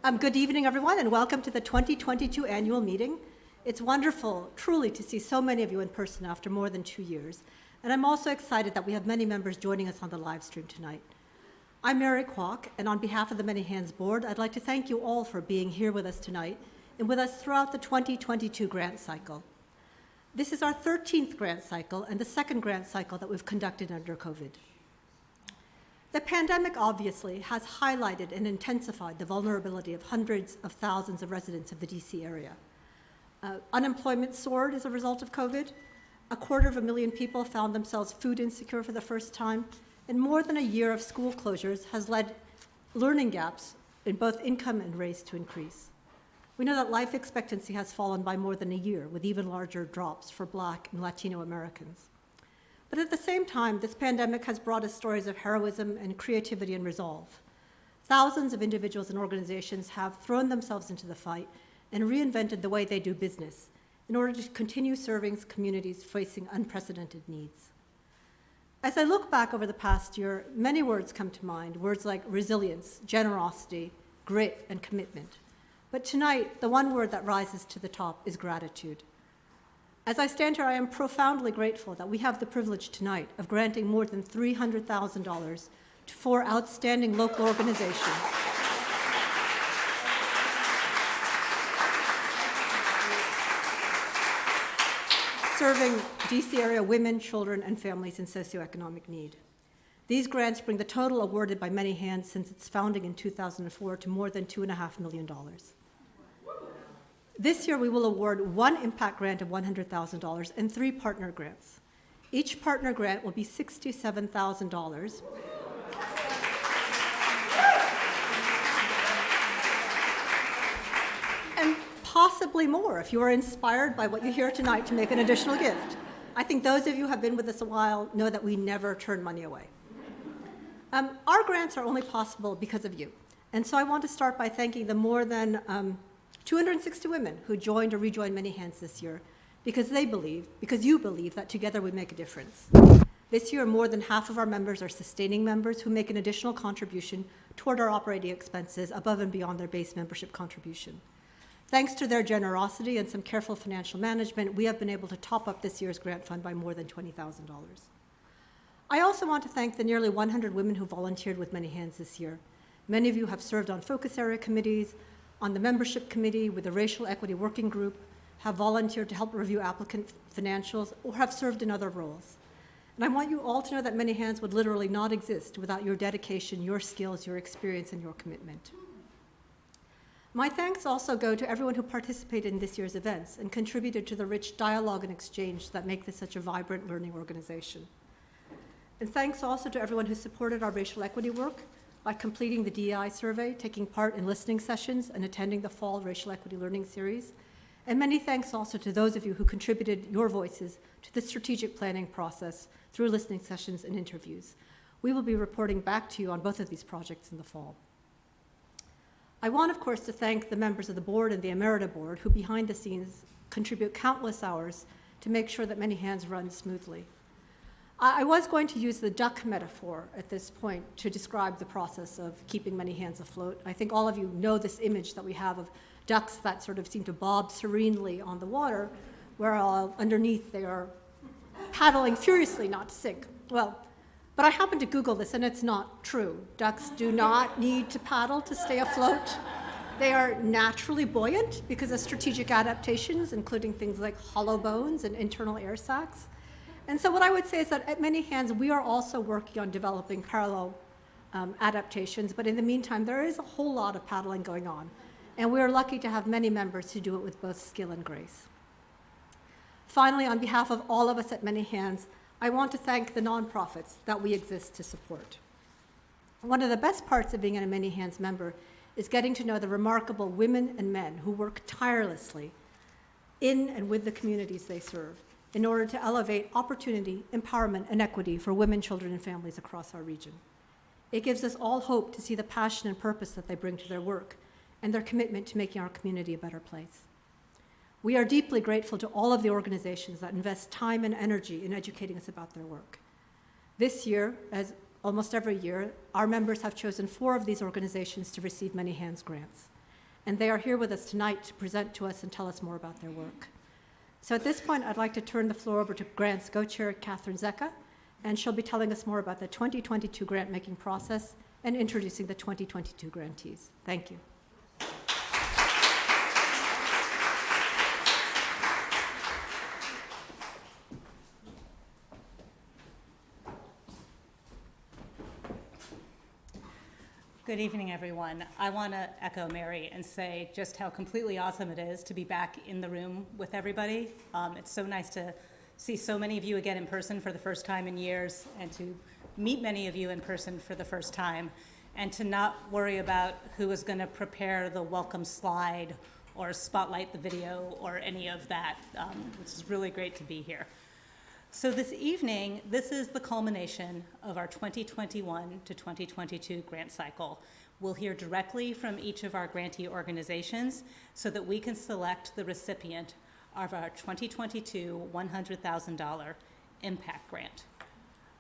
Good evening, everyone, and welcome to the 2022 annual meeting. It's wonderful, truly, to see so many of you in person after more than 2 years. And I'm also excited that we have many members joining us on the live stream tonight. I'm Mary Kwok, and on behalf of the Many Hands Board, I'd like to thank you all for being here with us tonight and with us throughout the 2022 grant cycle. This is our 13th grant cycle and the second grant cycle that we've conducted under COVID. The pandemic obviously has highlighted and intensified the vulnerability of hundreds of thousands of residents of the DC area. Unemployment soared as a result of COVID. 250,000 people found themselves food insecure for the first time, and more than a year of school closures has led learning gaps in both income and race to increase. We know that life expectancy has fallen by more than a year, with even larger drops for Black and Latino Americans. But at the same time, this pandemic has brought us stories of heroism and creativity and resolve. Thousands of individuals and organizations have thrown themselves into the fight and reinvented the way they do business in order to continue serving communities facing unprecedented needs. As I look back over the past year, many words come to mind, words like resilience, generosity, grit, and commitment. But tonight, the one word that rises to the top is gratitude. As I stand here, I am profoundly grateful that we have the privilege tonight of granting more than $300,000 to 4 outstanding local organizations serving DC area women, children, and families in socioeconomic need. These grants bring the total awarded by Many Hands since its founding in 2004 to more than $2.5 million. This year, we will award 1 impact grant of $100,000 and 3 partner grants. Each partner grant will be $67,000. And possibly more if you are inspired by what you hear tonight to make an additional gift. I think those of you who have been with us a while know that we never turn money away. Our grants are only possible because of you. And so I want to start by thanking the more than 260 women who joined or rejoined Many Hands this year because you believe that together we make a difference. This year, more than half of our members are sustaining members who make an additional contribution toward our operating expenses above and beyond their base membership contribution. Thanks to their generosity and some careful financial management, we have been able to top up this year's grant fund by more than $20,000. I also want to thank the nearly 100 women who volunteered with Many Hands this year. Many of you have served on focus area committees, on the membership committee with the Racial Equity Working Group, have volunteered to help review applicant financials, or have served in other roles. And I want you all to know that Many Hands would literally not exist without your dedication, your skills, your experience, and your commitment. My thanks also go to everyone who participated in this year's events and contributed to the rich dialogue and exchange that make this such a vibrant learning organization. And thanks also to everyone who supported our racial equity work by completing the DEI survey, taking part in listening sessions, and attending the Fall Racial Equity Learning Series. And many thanks also to those of you who contributed your voices to the strategic planning process through listening sessions and interviews. We will be reporting back to you on both of these projects in the fall. I want, of course, to thank the members of the board and the Emerita board who behind the scenes contribute countless hours to make sure that Many Hands runs smoothly. I was going to use the duck metaphor at this point to describe the process of keeping Many Hands afloat. I think all of you know this image that we have of ducks that sort of seem to bob serenely on the water, where underneath they are paddling furiously not to sink. Well, but I happened to Google this, and it's not true. Ducks do not need to paddle to stay afloat. They are naturally buoyant because of strategic adaptations, including things like hollow bones and internal air sacs. And so what I would say is that at Many Hands, we are also working on developing parallel adaptations, but in the meantime, there is a whole lot of paddling going on. And we are lucky to have many members who do it with both skill and grace. Finally, on behalf of all of us at Many Hands, I want to thank the nonprofits that we exist to support. One of the best parts of being a Many Hands member is getting to know the remarkable women and men who work tirelessly in and with the communities they serve in order to elevate opportunity, empowerment, and equity for women, children, and families across our region. It gives us all hope to see the passion and purpose that they bring to their work and their commitment to making our community a better place. We are deeply grateful to all of the organizations that invest time and energy in educating us about their work. This year, as almost every year, our members have chosen 4 of these organizations to receive Many Hands grants. and they are here with us tonight to present to us and tell us more about their work. So at this point, I'd like to turn the floor over to Grants co-chair Catherine Zecca, and she'll be telling us more about the 2022 grant-making process and introducing the 2022 grantees. Thank you. Good evening, everyone. I want to echo Mary and say just how completely awesome it is to be back in the room with everybody. It's so nice to see so many of you again in person for the first time in years, and to meet many of you in person for the first time, and to not worry about who is going to prepare the welcome slide or spotlight the video or any of that, which is really great to be here. So this evening, this is the culmination of our 2021 to 2022 grant cycle. We'll hear directly from each of our grantee organizations so that we can select the recipient of our 2022 $100,000 impact grant.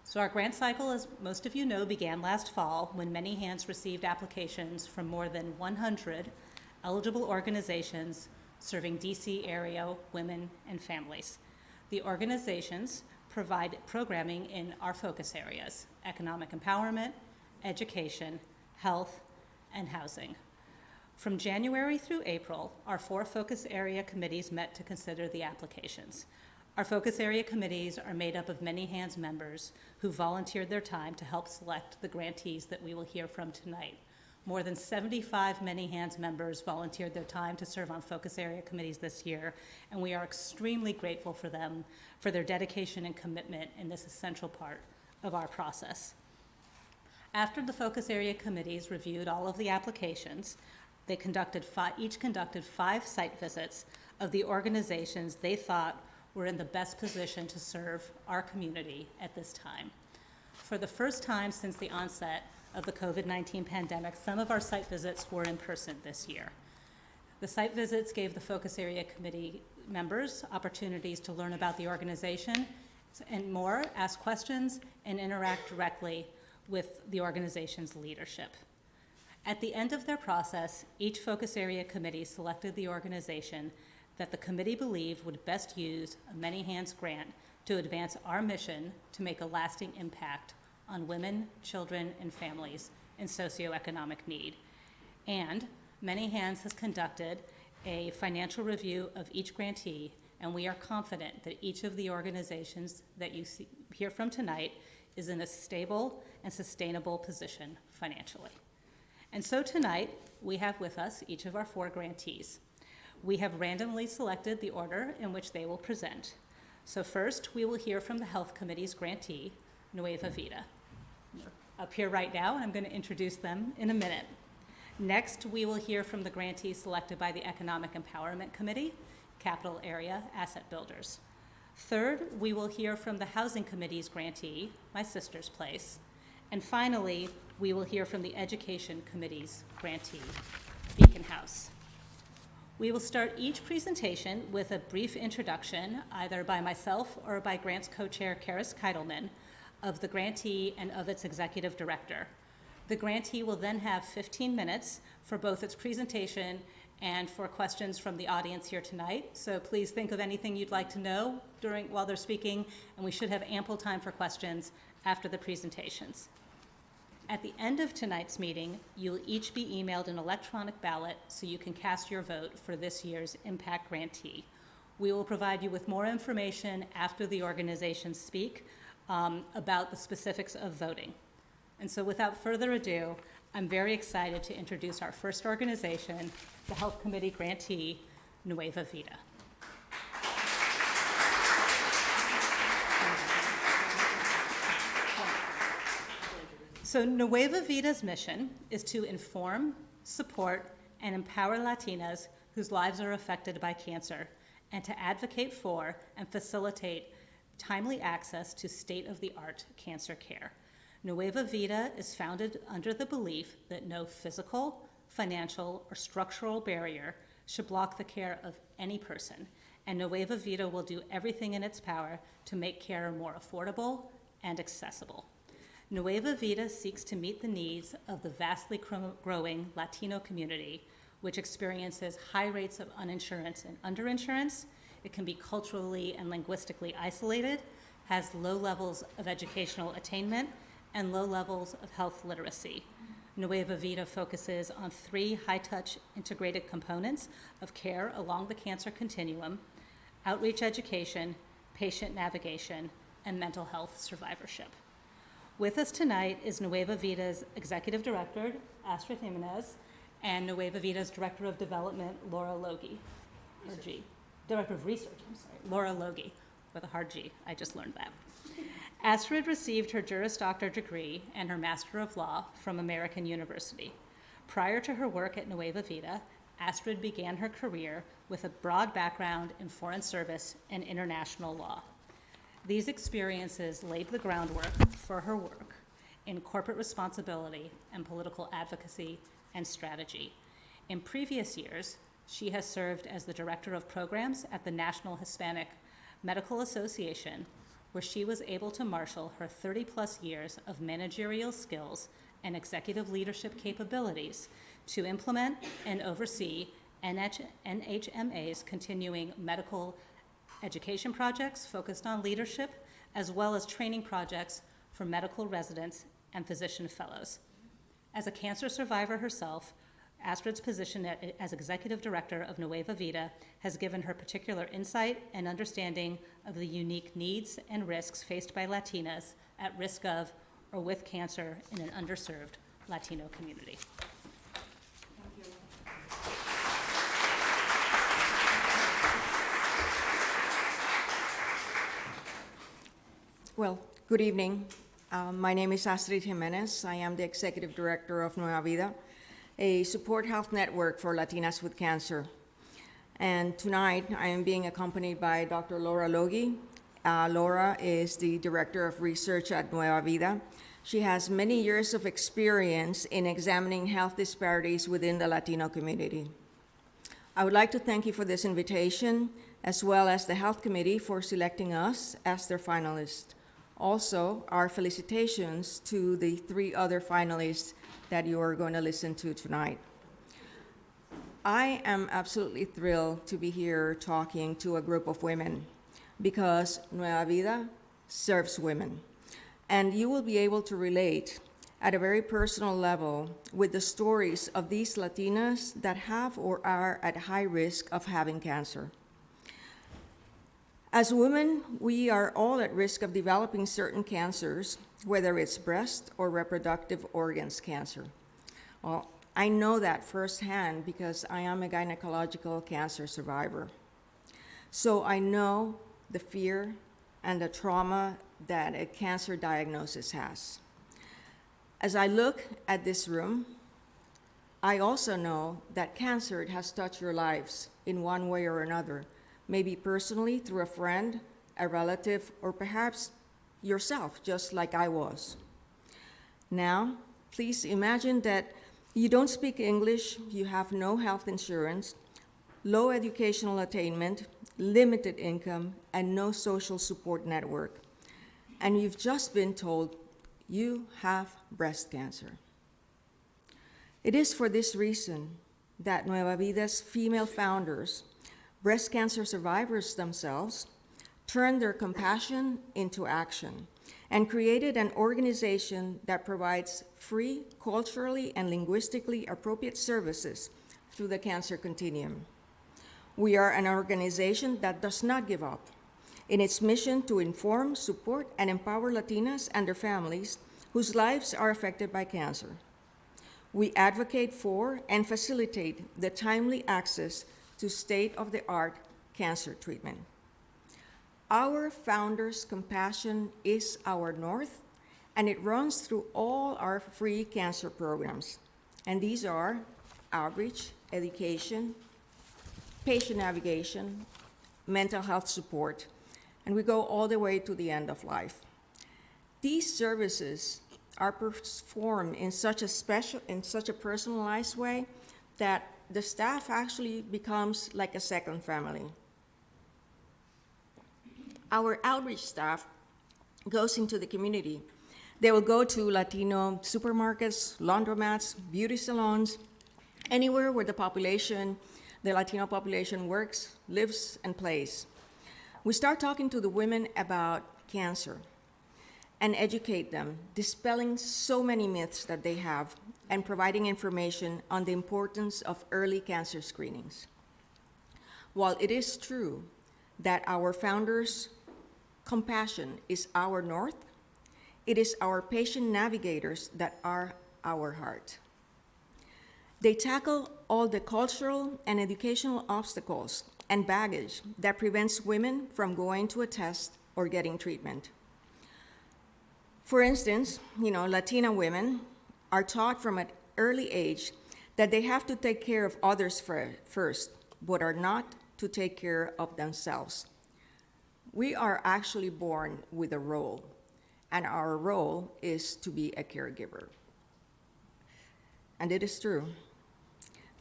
So our grant cycle, as most of you know, began last fall when Many Hands received applications from more than 100 eligible organizations serving DC area women and families. The organizations provide programming in our focus areas: economic empowerment, education, health, and housing. From January through April, our 4 focus area committees met to consider the applications. Our focus area committees are made up of Many Hands members who volunteered their time to help select the grantees that we will hear from tonight. More than 75 Many Hands members volunteered their time to serve on focus area committees this year, and we are extremely grateful for them, for their dedication and commitment in this essential part of our process. After the focus area committees reviewed all of the applications, they each conducted 5 site visits of the organizations they thought were in the best position to serve our community at this time. For the first time since the onset of the COVID-19 pandemic, some of our site visits were in person this year. The site visits gave the focus area committee members opportunities to learn about the organization and more, ask questions, and interact directly with the organization's leadership. At the end of their process, each focus area committee selected the organization that the committee believed would best use a Many Hands grant to advance our mission to make a lasting impact on women, children, and families in socioeconomic need. And Many Hands has conducted a financial review of each grantee, and we are confident that each of the organizations that you hear from tonight is in a stable and sustainable position financially. And so tonight, we have with us each of our 4 grantees. We have randomly selected the order in which they will present. So first, we will hear from the Health Committee's grantee, Nueva Vida. Up here right now, and I'm going to introduce them in a minute. Next, we will hear from the grantees selected by the Economic Empowerment Committee, Capital Area Asset Builders. Third, we will hear from the Housing Committee's grantee, My Sister's Place. And finally, we will hear from the Education Committee's grantee, Beacon House. We will start each presentation with a brief introduction, either by myself or by Grants co-chair Karis Keitelman, of the grantee and of its executive director. The grantee will then have 15 minutes for both its presentation and for questions from the audience here tonight. So please think of anything you'd like to know while they're speaking, and we should have ample time for questions after the presentations. At the end of tonight's meeting, you'll each be emailed an electronic ballot so you can cast your vote for this year's impact grantee. We will provide you with more information after the organizations speak about the specifics of voting. And so without further ado, I'm very excited to introduce our first organization, the Health Committee grantee, Nueva Vida. So Nueva Vida's mission is to inform, support, and empower Latinas whose lives are affected by cancer, and to advocate for and facilitate timely access to state-of-the-art cancer care. Nueva Vida is founded under the belief that no physical, financial, or structural barrier should block the care of any person, and Nueva Vida will do everything in its power to make care more affordable and accessible. Nueva Vida seeks to meet the needs of the vastly growing Latino community which experiences high rates of uninsurance and underinsurance. It can be culturally and linguistically isolated, has low levels of educational attainment, and low levels of health literacy. Nueva Vida focuses on 3 high-touch integrated components of care along the cancer continuum: outreach education, patient navigation, and mental health survivorship. With us tonight is Nueva Vida's Executive Director, Astrid Jimenez, and Nueva Vida's Director of Development, Laura Logie, or G. Director of Research, I'm sorry, Laura Logie, with a hard G, I just learned that. Astrid received her Juris Doctor degree and her Master of Law from American University. Prior to her work at Nueva Vida, Astrid began her career with a broad background in foreign service and international law. These experiences laid the groundwork for her work in corporate responsibility and political advocacy and strategy. In previous years, she has served as the Director of Programs at the National Hispanic Medical Association, where she was able to marshal her 30-plus years of managerial skills and executive leadership capabilities to implement and oversee NHMA's continuing medical education projects focused on leadership, as well as training projects for medical residents and physician fellows. As a cancer survivor herself, Astrid's position as Executive Director of Nueva Vida has given her particular insight and understanding of the unique needs and risks faced by Latinas at risk of or with cancer in an underserved Latino community. Well, good evening. My name is Astrid Jimenez. I am the Executive Director of Nueva Vida, a support health network for Latinas with cancer. And tonight, I am being accompanied by Dr. Laura Logie. Laura is the Director of Research at Nueva Vida. She has many years of experience in examining health disparities within the Latino community. I would like to thank you for this invitation, as well as the Health Committee for selecting us as their finalists. Also, our felicitations to the 3 other finalists that you are going to listen to tonight. I am absolutely thrilled to be here talking to a group of women because Nueva Vida serves women. And you will be able to relate at a very personal level with the stories of these Latinas that have or are at high risk of having cancer. As women, we are all at risk of developing certain cancers, whether it's breast or reproductive organs cancer. Well, I know that firsthand because I am a gynecological cancer survivor. So I know the fear and the trauma that a cancer diagnosis has. As I look at this room, I also know that cancer has touched your lives in one way or another, maybe personally through a friend, a relative, or perhaps yourself, just like I was. Now, please imagine that you don't speak English, you have no health insurance, low educational attainment, limited income, and no social support network. And you've just been told you have breast cancer. It is for this reason that Nueva Vida's female founders, breast cancer survivors themselves, turned their compassion into action and created an organization that provides free, culturally and linguistically appropriate services through the cancer continuum. We are an organization that does not give up in its mission to inform, support, and empower Latinas and their families whose lives are affected by cancer. We advocate for and facilitate the timely access to state-of-the-art cancer treatment. Our founders' compassion is our north, and it runs through all our free cancer programs. And these are outreach, education, patient navigation, mental health support, and we go all the way to the end of life. These services are performed in such a personalized way that the staff actually becomes like a second family. Our outreach staff goes into the community. They will go to Latino supermarkets, laundromats, beauty salons, anywhere where the Latino population works, lives, and plays. We start talking to the women about cancer and educate them, dispelling so many myths that they have and providing information on the importance of early cancer screenings. While it is true that our founders' compassion is our north, it is our patient navigators that are our heart. They tackle all the cultural and educational obstacles and baggage that prevents women from going to a test or getting treatment. For instance, Latina women are taught from an early age that they have to take care of others first, but are not to take care of themselves. We are actually born with a role, and our role is to be a caregiver. And it is true.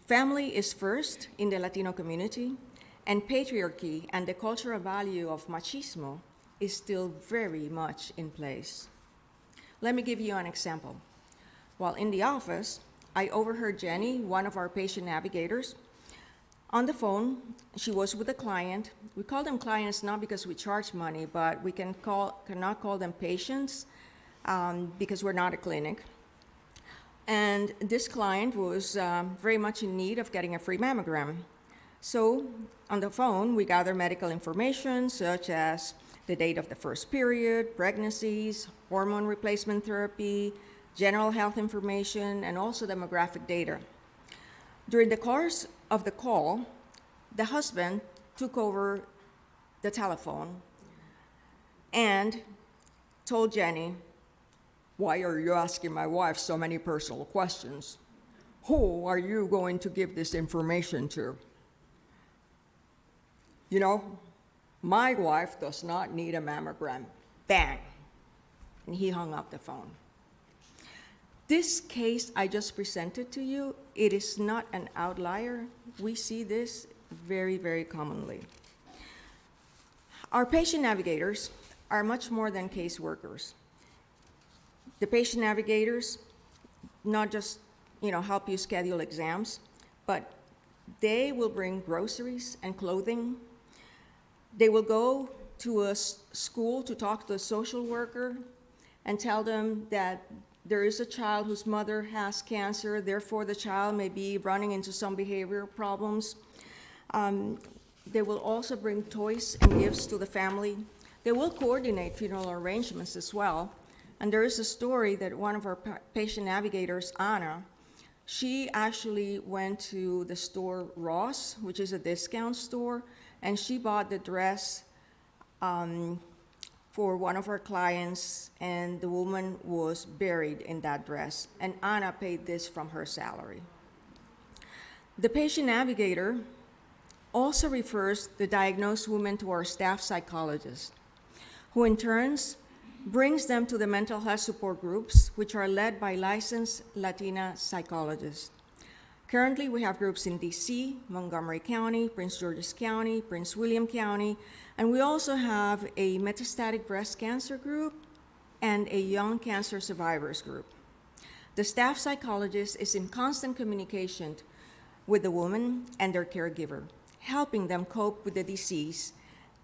Family is first in the Latino community, and patriarchy and the cultural value of machismo is still very much in place. Let me give you an example. While in the office, I overheard Jenny, one of our patient navigators, on the phone. She was with a client. We call them clients not because we charge money, but we cannot call them patients because we're not a clinic. And this client was very much in need of getting a free mammogram. So on the phone, we gather medical information such as the date of the first period, pregnancies, hormone replacement therapy, general health information, and also demographic data. During the course of the call, the husband took over the telephone and told Jenny, "Why are you asking my wife so many personal questions? Who are you going to give this information to? My wife does not need a mammogram." Bang! And he hung up the phone. This case I just presented to you, it is not an outlier. We see this very, very commonly. Our patient navigators are much more than caseworkers. The patient navigators not just, help you schedule exams, but they will bring groceries and clothing. They will go to a school to talk to a social worker and tell them that there is a child whose mother has cancer, therefore the child may be running into some behavioral problems. They will also bring toys and gifts to the family. They will coordinate funeral arrangements as well. And there is a story that one of our patient navigators, Anna, she actually went to the store Ross, which is a discount store, and she bought the dress for one of our clients, and the woman was buried in that dress, and Anna paid this from her salary. The patient navigator also refers the diagnosed woman to our staff psychologist, who in turns brings them to the mental health support groups, which are led by licensed Latina psychologists. Currently, we have groups in DC, Montgomery County, Prince George's County, Prince William County, and we also have a metastatic breast cancer group and a young cancer survivors group. The staff psychologist is in constant communication with the woman and their caregiver, helping them cope with the disease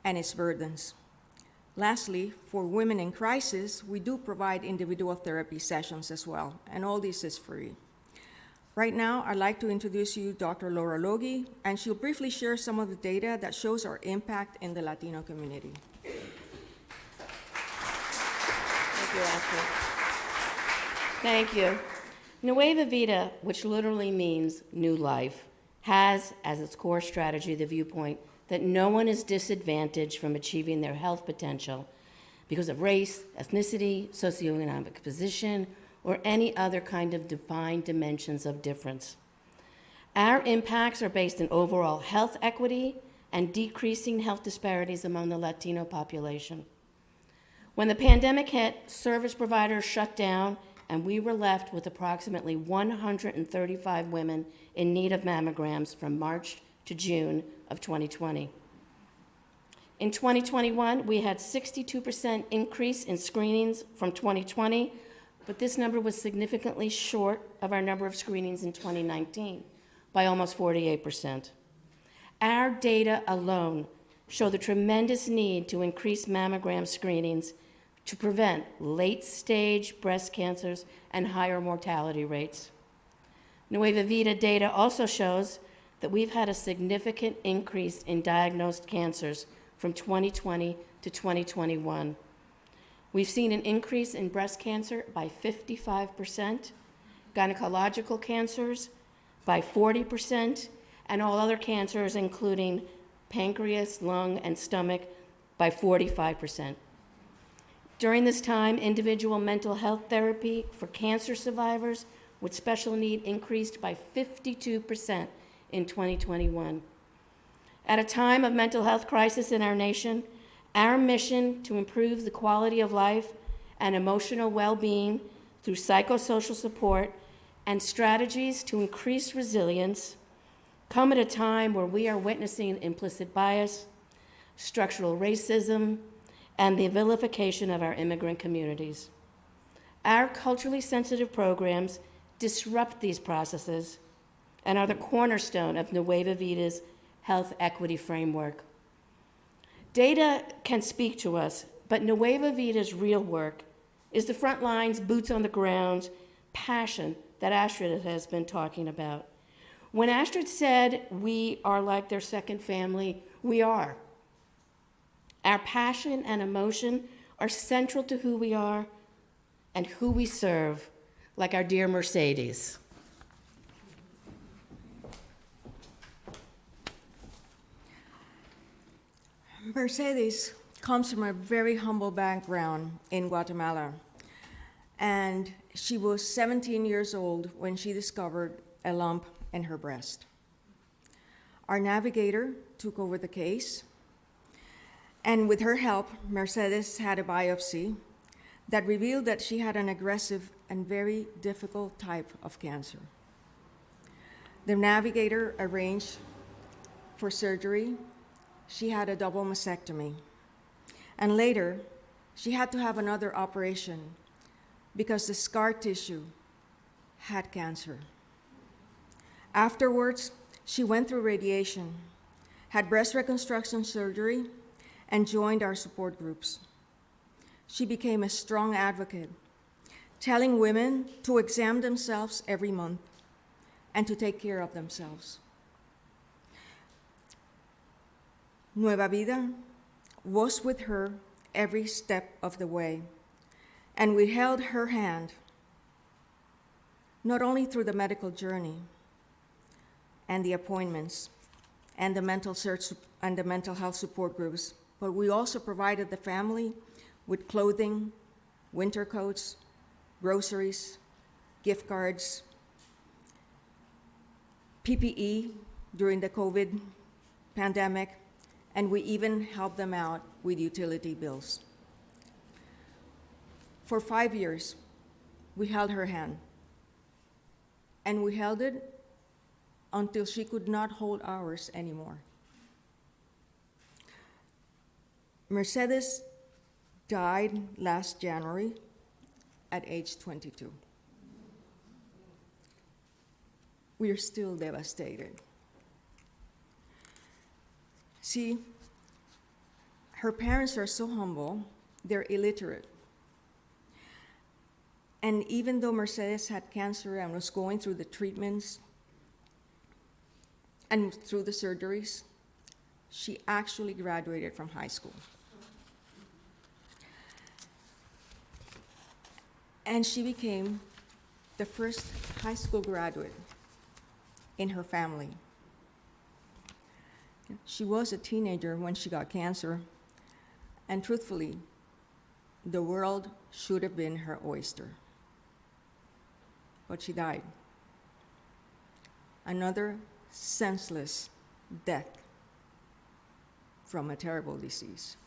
and its burdens. Lastly, for women in crisis, we do provide individual therapy sessions as well, and all this is free. Right now, I'd like to introduce you Dr. Laura Logie, and she'll briefly share some of the data that shows our impact in the Latino community. Thank you, Ashley. Thank you. Nueva Vida, which literally means new life, has as its core strategy the viewpoint that no one is disadvantaged from achieving their health potential because of race, ethnicity, socioeconomic position, or any other kind of defined dimensions of difference. Our impacts are based in overall health equity and decreasing health disparities among the Latino population. When the pandemic hit, service providers shut down, and we were left with approximately 135 women in need of mammograms from March to June of 2020. In 2021, we had 62% increase in screenings from 2020, but this number was significantly short of our number of screenings in 2019, by almost 48%. Our data alone show the tremendous need to increase mammogram screenings to prevent late-stage breast cancers and higher mortality rates. Nueva Vida data also shows that we've had a significant increase in diagnosed cancers from 2020 to 2021. We've seen an increase in breast cancer by 55%, gynecological cancers by 40%, and all other cancers, including pancreas, lung, and stomach, by 45%. During this time, individual mental health therapy for cancer survivors with special need increased by 52% in 2021. At a time of mental health crisis in our nation, our mission to improve the quality of life and emotional well-being through psychosocial support and strategies to increase resilience come at a time where we are witnessing implicit bias, structural racism, and the vilification of our immigrant communities. Our culturally sensitive programs disrupt these processes and are the cornerstone of Nueva Vida's health equity framework. Data can speak to us, but Nueva Vida's real work is the front lines, boots on the ground, passion that Astrid has been talking about. When Astrid said we are like their second family, we are. Our passion and emotion are central to who we are and who we serve, like our dear Mercedes. Mercedes comes from a very humble background in Guatemala, and she was 17 years old when she discovered a lump in her breast. Our navigator took over the case, and with her help, Mercedes had a biopsy that revealed that she had an aggressive and very difficult type of cancer. The navigator arranged for surgery. She had a double mastectomy. And later, she had to have another operation because the scar tissue had cancer. Afterwards, she went through radiation, had breast reconstruction surgery, and joined our support groups. She became a strong advocate, telling women to examine themselves every month and to take care of themselves. Nueva Vida was with her every step of the way, and we held her hand, not only through the medical journey and the appointments and the mental health support groups, but we also provided the family with clothing, winter coats, groceries, gift cards, PPE during the COVID pandemic, and we even helped them out with utility bills. For 5 years, we held her hand, and we held it until she could not hold ours anymore. Mercedes died last January at age 22. We are still devastated. See, her parents are so humble, they're illiterate. And even though Mercedes had cancer and was going through the treatments and through the surgeries, she actually graduated from high school. And she became the first high school graduate in her family. She was a teenager when she got cancer, and truthfully, the world should have been her oyster. But she died. Another senseless death from a terrible disease.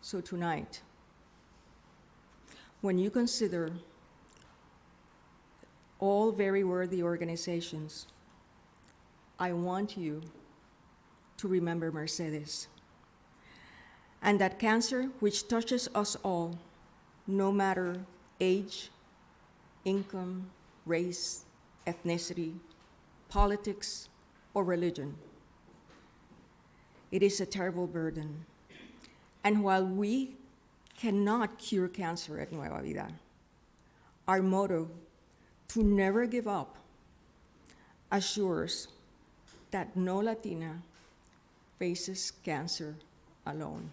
So tonight, when you consider all very worthy organizations, I want you to remember Mercedes, and that cancer which touches us all, no matter age, income, race, ethnicity, politics, or religion. It is a terrible burden. And while we cannot cure cancer at Nueva Vida, our motto, to never give up, assures that no Latina faces cancer alone.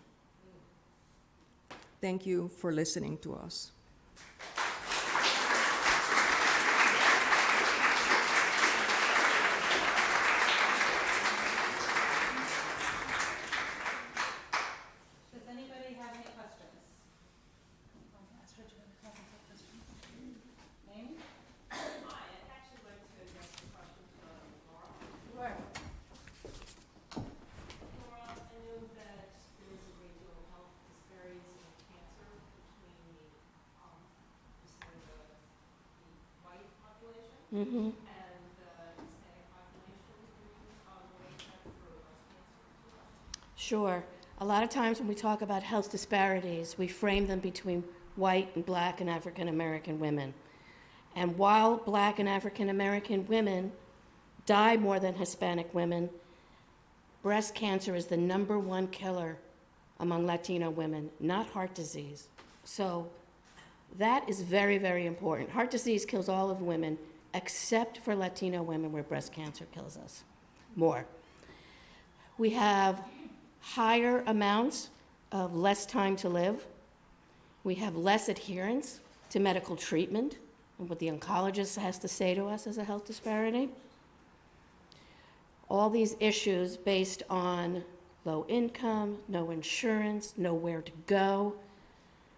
Thank you for listening to us. Does anybody have any questions? Ask her to have a question. Amy? Hi, I'd actually like to address the question to Laura. Sure. Laura, I know that there is a great deal of health disparities in cancer between the white population Mm-hmm. and the Hispanic population. Can you relate that for breast cancer? Sure. A lot of times when we talk about health disparities, we frame them between white and black and African American women. And while black and African American women die more than Hispanic women, breast cancer is the #1 killer among Latino women, not heart disease. So that is very, very important. Heart disease kills all of women except for Latino women, where breast cancer kills us more. We have higher amounts of less time to live. We have less adherence to medical treatment, and what the oncologist has to say to us as a health disparity. All these issues based on low income, no insurance, nowhere to go,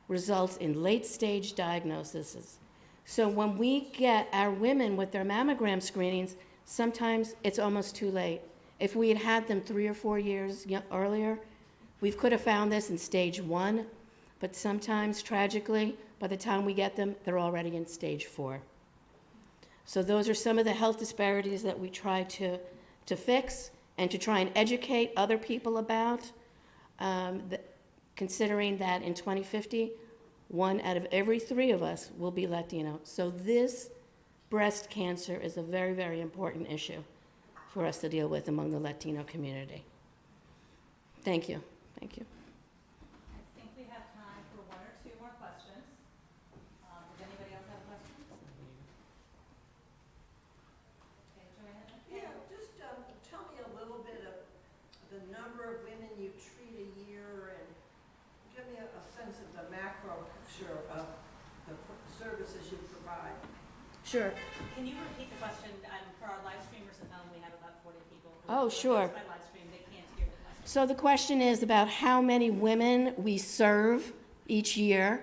results in late-stage diagnoses. So when we get our women with their mammogram screenings, sometimes it's almost too late. If we had had them 3 or 4 years earlier, we could have found this in stage 1, but sometimes, tragically, by the time we get them, they're already in stage 4. So those are some of the health disparities that we try to fix and to try and educate other people about, considering that in 2050, 1 out of every 3 of us will be Latino. So this breast cancer is a very, very important issue for us to deal with among the Latino community. Thank you. Thank you. I think we have time for 1 or 2 more questions. Does anybody else have questions? Okay, Joanna? Yeah, just tell me a little bit of the number of women you treat a year and give me a sense of the macro picture of the services you provide. Sure. Can you repeat the question? For our live streamers at home, we have about 40 people. Oh, sure. By live stream, they can't hear the question. So the question is about how many women we serve each year,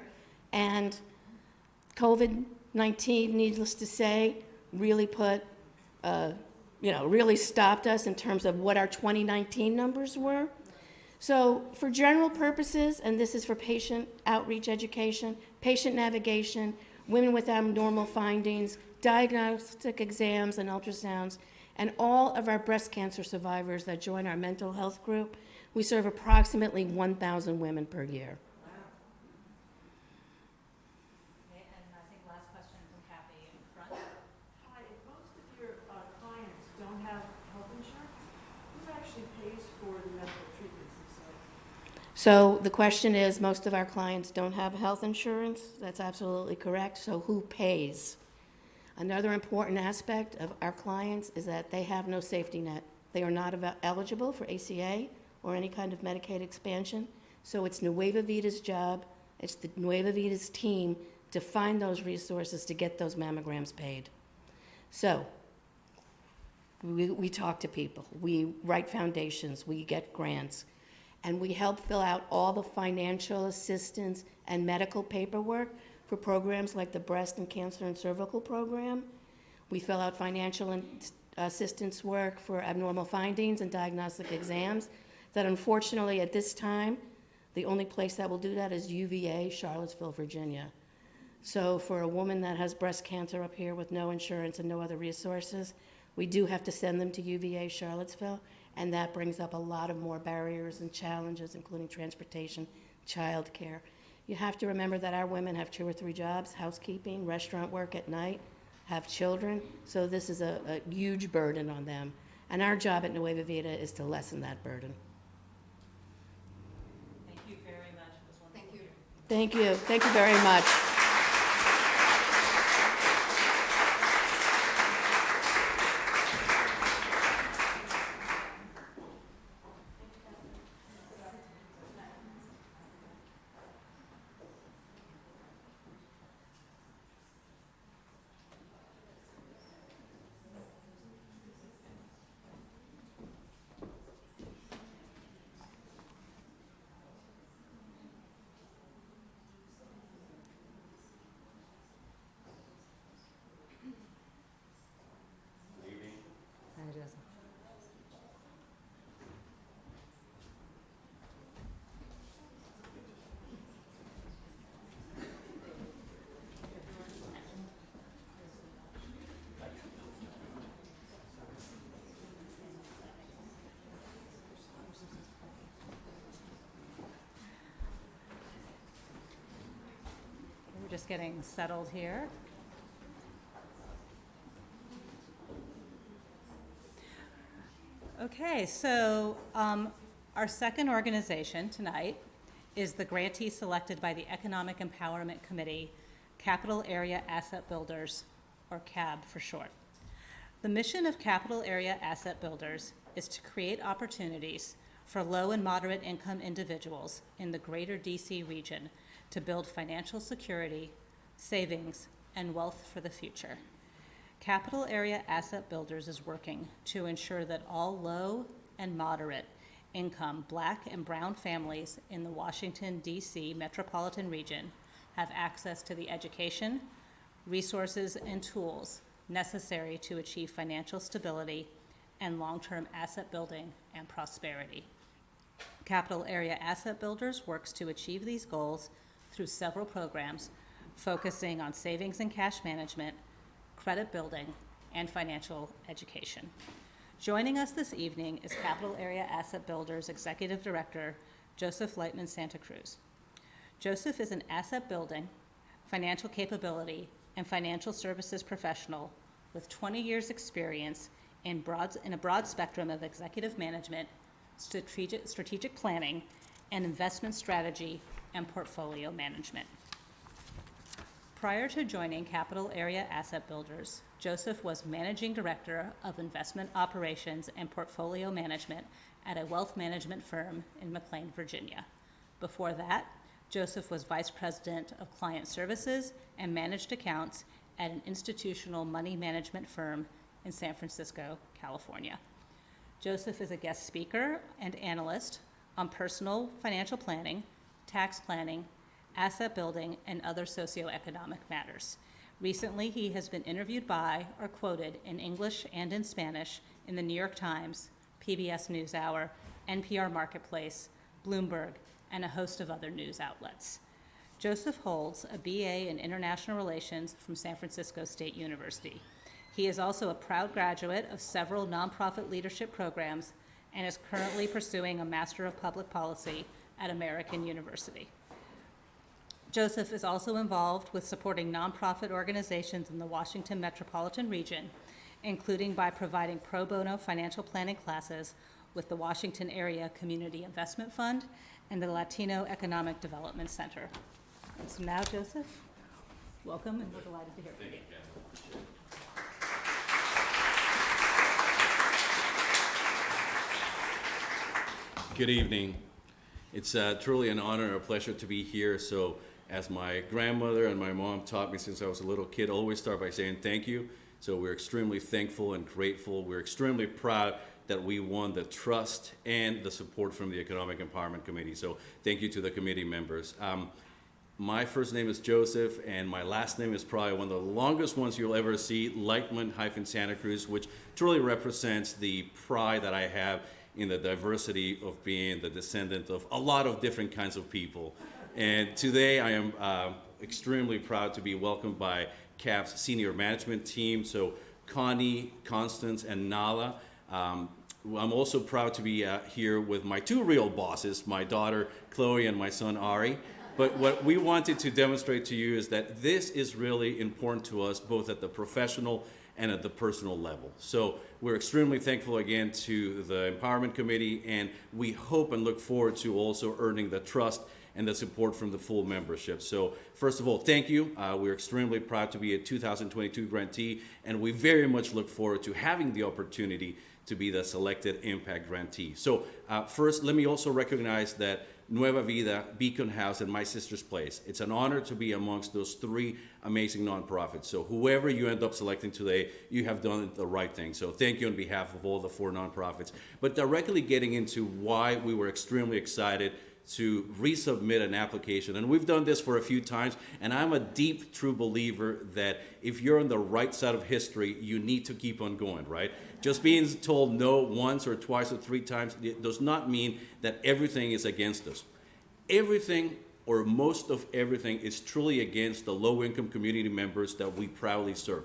and COVID-19, needless to say, really really stopped us in terms of what our 2019 numbers were. So for general purposes, and this is for patient outreach education, patient navigation, women with abnormal findings, diagnostic exams and ultrasounds, and all of our breast cancer survivors that join our mental health group, we serve approximately 1,000 women per year. Okay, and I think last question from Kathy in front. Hi, if most of your clients don't have health insurance, who actually pays for the medical treatments themselves? So the question is, most of our clients don't have health insurance. That's absolutely correct. So who pays? Another important aspect of our clients is that they have no safety net. They are not eligible for ACA or any kind of Medicaid expansion. So it's Nueva Vida's job, it's the Nueva Vida's team to find those resources to get those mammograms paid. So we talk to people, we write foundations, we get grants, and we help fill out all the financial assistance and medical paperwork for programs like the Breast and Cancer and Cervical Program. We fill out financial assistance work for abnormal findings and diagnostic exams that unfortunately at this time, the only place that will do that is UVA, Charlottesville, Virginia. So for a woman that has breast cancer up here with no insurance and no other resources, we do have to send them to UVA, Charlottesville, and that brings up a lot of more barriers and challenges, including transportation, childcare. You have to remember that our women have 2 or 3 jobs: housekeeping, restaurant work at night, have children, so this is a huge burden on them. And our job at Nueva Vida is to lessen that burden. Thank you very much. It was wonderful. Thank you. Thank you. Thank you very much. We're just getting settled here. Okay, so our second organization tonight is the grantee selected by the Economic Empowerment Committee, Capital Area Asset Builders, or CAB for short. The mission of Capital Area Asset Builders is to create opportunities for low and moderate income individuals in the greater DC region to build financial security, savings, and wealth for the future. Capital Area Asset Builders is working to ensure that all low and moderate income Black and brown families in the Washington, D.C. metropolitan region have access to the education, resources, and tools necessary to achieve financial stability and long-term asset building and prosperity. Capital Area Asset Builders works to achieve these goals through several programs focusing on savings and cash management, credit building, and financial education. Joining us this evening is Capital Area Asset Builders Executive Director, Joseph Lightman Santa Cruz. Joseph is an asset building, financial capability, and financial services professional with 20 years experience in a broad spectrum of executive management, strategic planning, and investment strategy and portfolio management. Prior to joining Capital Area Asset Builders, Joseph was Managing Director of Investment Operations and Portfolio Management at a wealth management firm in McLean, Virginia. Before that, Joseph was Vice President of Client Services and Managed Accounts at an institutional money management firm in San Francisco, California. Joseph is a guest speaker and analyst on personal financial planning, tax planning, asset building, and other socioeconomic matters. Recently, he has been interviewed by or quoted in English and in Spanish in the New York Times, PBS NewsHour, NPR Marketplace, Bloomberg, and a host of other news outlets. Joseph holds a BA in International Relations from San Francisco State University. He is also a proud graduate of several nonprofit leadership programs and is currently pursuing a Master of Public Policy at American University. Joseph is also involved with supporting nonprofit organizations in the Washington metropolitan region, including by providing pro bono financial planning classes with the Washington Area Community Investment Fund and the Latino Economic Development Center. And so now, Joseph, welcome, and we're delighted to hear from you. Good evening. It's truly an honor and a pleasure to be here. So as my grandmother and my mom taught me since I was a little kid, always start by saying thank you. So we're extremely thankful and grateful. We're extremely proud that we won the trust and the support from the Economic Empowerment Committee. So thank you to the committee members. My first name is Joseph, and my last name is probably one of the longest ones you'll ever see, Lightman-Santa Cruz, which truly represents the pride that I have in the diversity of being the descendant of a lot of different kinds of people. And today I am extremely proud to be welcomed by CAP's senior management team, so Connie, Constance, and Nala. I'm also proud to be here with my two real bosses, my daughter Chloe and my son Ari. But what we wanted to demonstrate to you is that this is really important to us, both at the professional and at the personal level. So we're extremely thankful again to the Empowerment Committee, and we hope and look forward to also earning the trust and the support from the full membership. So first of all, thank you. We're extremely proud to be a 2022 grantee, and we very much look forward to having the opportunity to be the selected impact grantee. So first, let me also recognize that Nueva Vida, Beacon House, and My Sister's Place. It's an honor to be amongst those three amazing nonprofits. So whoever you end up selecting today, you have done the right thing. So thank you on behalf of all the four nonprofits. But directly getting into why we were extremely excited to resubmit an application. And we've done this for a few times, and I'm a deep, true believer that if you're on the right side of history, you need to keep on going, right? Just being told no once or twice or three times does not mean that everything is against us. Everything, or most of everything, is truly against the low-income community members that we proudly serve.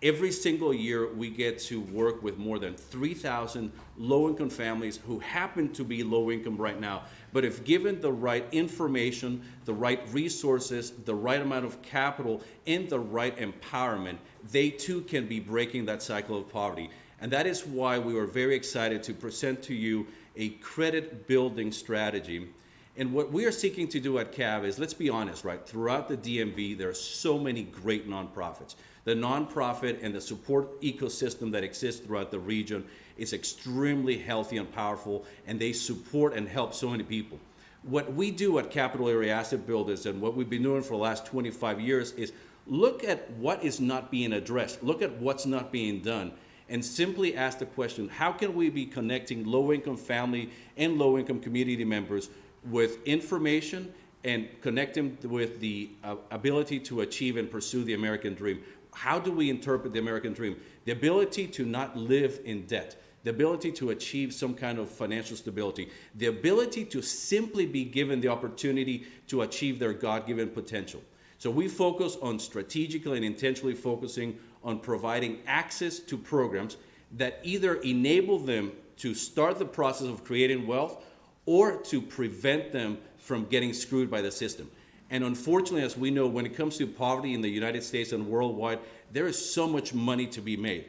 Every single year, we get to work with more than 3,000 low-income families who happen to be low-income right now. But if given the right information, the right resources, the right amount of capital, and the right empowerment, they too can be breaking that cycle of poverty. And that is why we were very excited to present to you a credit building strategy. And what we are seeking to do at CAV is, let's be honest, right? Throughout the DMV, there are so many great nonprofits. The nonprofit and the support ecosystem that exists throughout the region is extremely healthy and powerful, and they support and help so many people. What we do at Capital Area Asset Builders, and what we've been doing for the last 25 years, is look at what is not being addressed, look at what's not being done, and simply ask the question, how can we be connecting low-income family and low-income community members with information and connect them with the ability to achieve and pursue the American dream? How do we interpret the American dream? The ability to not live in debt, the ability to achieve some kind of financial stability, the ability to simply be given the opportunity to achieve their God-given potential. So we focus on strategically and intentionally focusing on providing access to programs that either enable them to start the process of creating wealth or to prevent them from getting screwed by the system. And unfortunately, as we know, when it comes to poverty in the United States and worldwide, there is so much money to be made.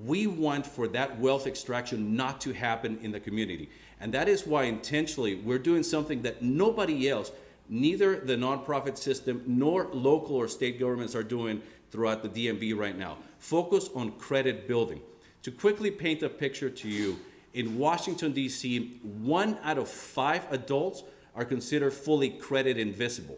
We want for that wealth extraction not to happen in the community. And that is why intentionally we're doing something that nobody else, neither the nonprofit system nor local or state governments, are doing throughout the DMV right now. Focus on credit building. To quickly paint a picture to you, in Washington, D.C., 1 out of 5 adults are considered fully credit invisible.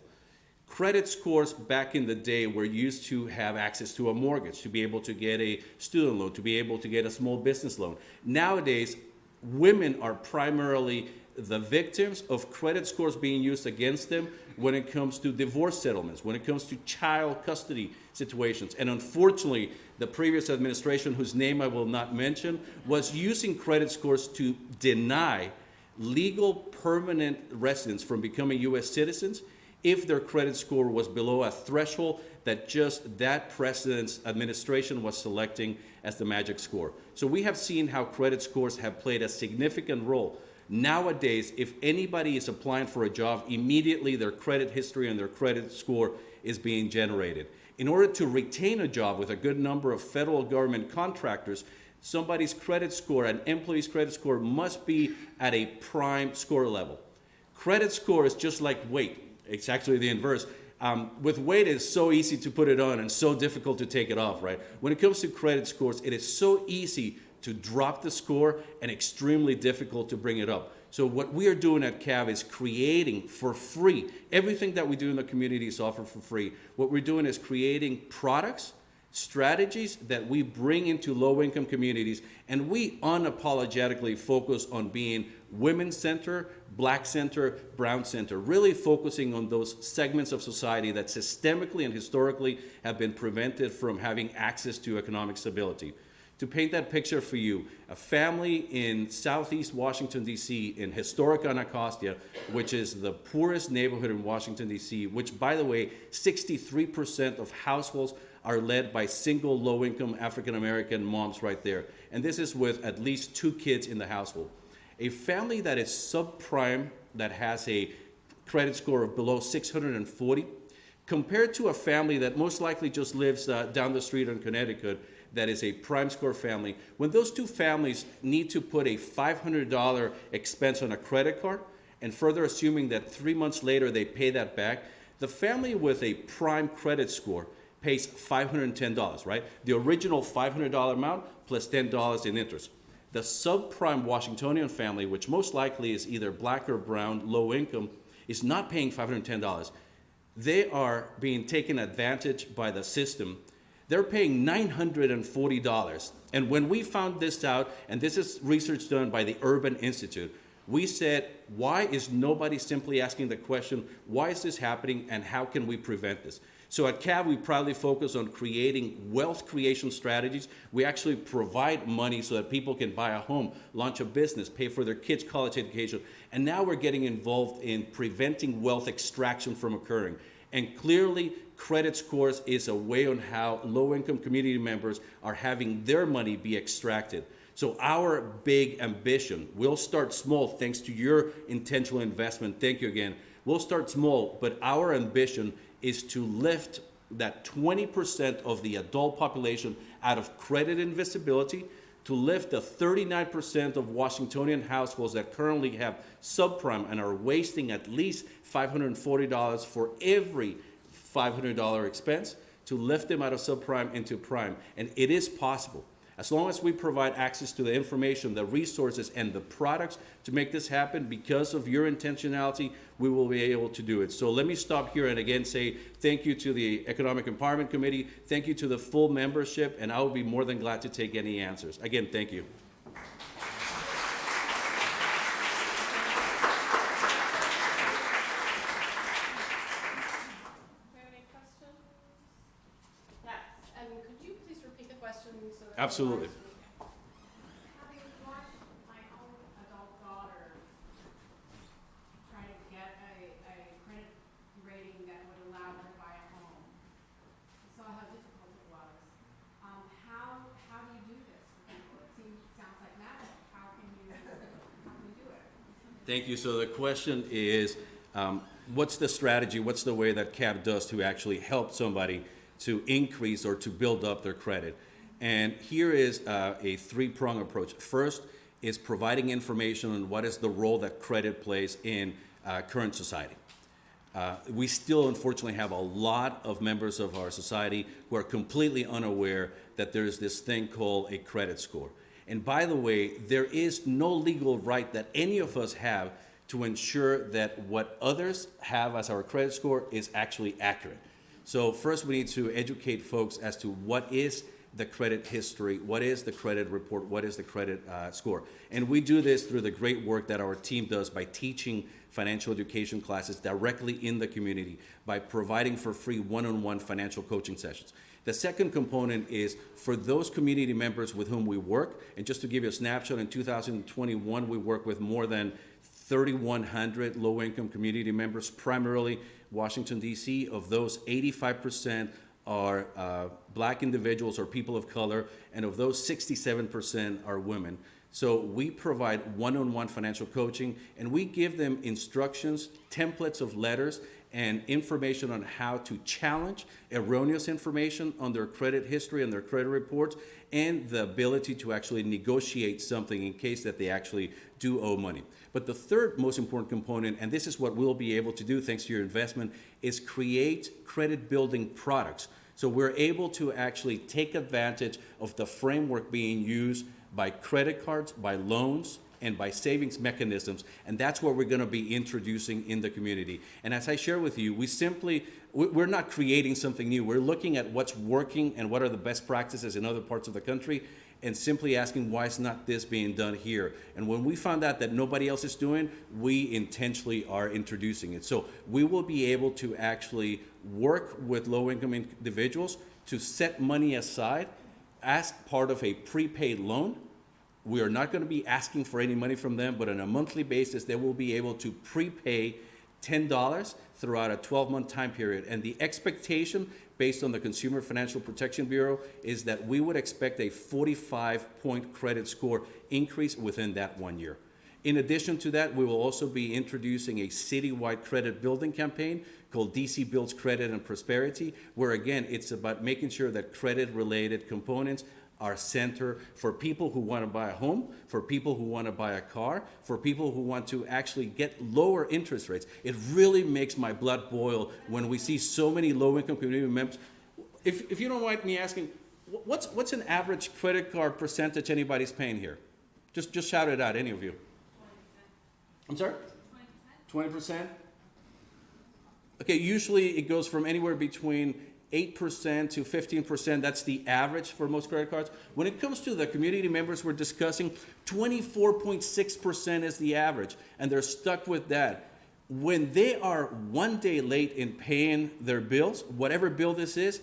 Credit scores back in the day were used to have access to a mortgage, to be able to get a student loan, to be able to get a small business loan. Nowadays, women are primarily the victims of credit scores being used against them when it comes to divorce settlements, when it comes to child custody situations. And unfortunately, the previous administration, whose name I will not mention, was using credit scores to deny legal permanent residents from becoming U.S. citizens if their credit score was below a threshold that just that president's administration was selecting as the magic score. So we have seen how credit scores have played a significant role. Nowadays, if anybody is applying for a job, immediately their credit history and their credit score is being generated. In order to retain a job with a good number of federal government contractors, somebody's credit score, an employee's credit score, must be at a prime score level. Credit score is just like weight. It's actually the inverse. With weight, it's so easy to put it on and so difficult to take it off, right? When it comes to credit scores, it is so easy to drop the score and extremely difficult to bring it up. So what we are doing at CAV is creating for free. Everything that we do in the community is offered for free. What we're doing is creating products, strategies that we bring into low-income communities, and we unapologetically focus on being women-centered, black-centered, brown-centered, really focusing on those segments of society that systemically and historically have been prevented from having access to economic stability. To paint that picture for you, a family in Southeast Washington, D.C., in historic Anacostia, which is the poorest neighborhood in Washington, D.C., which, by the way, 63% of households are led by single low-income African-American moms right there. And this is with at least 2 kids in the household. A family that is subprime, that has a credit score of below 640, compared to a family that most likely just lives down the street in Connecticut that is a prime score family. When those two families need to put a $500 expense on a credit card, and further assuming that 3 months later they pay that back, the family with a prime credit score pays $510, right? The original $500 amount plus $10 in interest. The subprime Washingtonian family, which most likely is either black or brown, low income, is not paying $510. They are being taken advantage by the system. They're paying $940. And when we found this out, and this is research done by the Urban Institute, we said, why is nobody simply asking the question, why is this happening and how can we prevent this? So at CAV, we proudly focus on creating wealth creation strategies. We actually provide money so that people can buy a home, launch a business, pay for their kids' college education. And now we're getting involved in preventing wealth extraction from occurring. And clearly, credit scores is a way on how low-income community members are having their money be extracted. So our big ambition, we'll start small thanks to your intentional investment. Thank you again. We'll start small, but our ambition is to lift that 20% of the adult population out of credit invisibility, to lift the 39% of Washingtonian households that currently have subprime and are wasting at least $540 for every $500 expense, to lift them out of subprime into prime. And it is possible. As long as we provide access to the information, the resources, and the products to make this happen, because of your intentionality, we will be able to do it. So let me stop here and again say thank you to the Economic Empowerment Committee, thank you to the full membership, and I will be more than glad to take any answers. Again, thank you. Do we have any questions? Yes, and could you please repeat the question so that? Absolutely. Having watched my own adult daughter try to get a credit rating that would allow her to buy a home, I saw how difficult it was. How do you do this for people? Sounds like magic. How can you do it? Thank you. So the question is, what's the strategy, what's the way that CAB does to actually help somebody to increase or to build up their credit? And here is a three-pronged approach. First is providing information on what is the role that credit plays in current society. We still, unfortunately, have a lot of members of our society who are completely unaware that there's this thing called a credit score. And by the way, there is no legal right that any of us have to ensure that what others have as our credit score is actually accurate. So first we need to educate folks as to what is the credit history, what is the credit report, what is the credit score. And we do this through the great work that our team does by teaching financial education classes directly in the community, by providing for free one-on-one financial coaching sessions. The second component is for those community members with whom we work, and just to give you a snapshot, in 2021 we work with more than 3,100 low-income community members, primarily Washington, D.C. Of those, 85% are black individuals or people of color, and of those, 67% are women. So we provide one-on-one financial coaching, and we give them instructions, templates of letters, and information on how to challenge erroneous information on their credit history and their credit reports, and the ability to actually negotiate something in case that they actually do owe money. But the third most important component, and this is what we'll be able to do thanks to your investment, is create credit building products. So we're able to actually take advantage of the framework being used by credit cards, by loans, and by savings mechanisms, and that's what we're going to be introducing in the community. And as I share with you, we're not creating something new. We're looking at what's working and what are the best practices in other parts of the country, and simply asking, why is not this being done here? And when we found out that nobody else is doing, we intentionally are introducing it. So we will be able to actually work with low-income individuals to set money aside as part of a prepaid loan. We are not going to be asking for any money from them, but on a monthly basis, they will be able to prepay $10 throughout a 12-month time period. And the expectation, based on the Consumer Financial Protection Bureau, is that we would expect a 45-point credit score increase within that 1 year. In addition to that, we will also be introducing a citywide credit building campaign called DC Builds Credit and Prosperity, where again, it's about making sure that credit-related components are center for people who want to buy a home, for people who want to buy a car, for people who want to actually get lower interest rates. It really makes my blood boil when we see so many low-income community members. If you don't mind me asking, what's an average credit card percentage anybody's paying here? Just shout it out, any of you. 20%. I'm sorry? 20%. 20%? Okay, usually it goes from anywhere between 8% to 15%. That's the average for most credit cards. When it comes to the community members we're discussing, 24.6% is the average, and they're stuck with that. When they are one day late in paying their bills, whatever bill this is,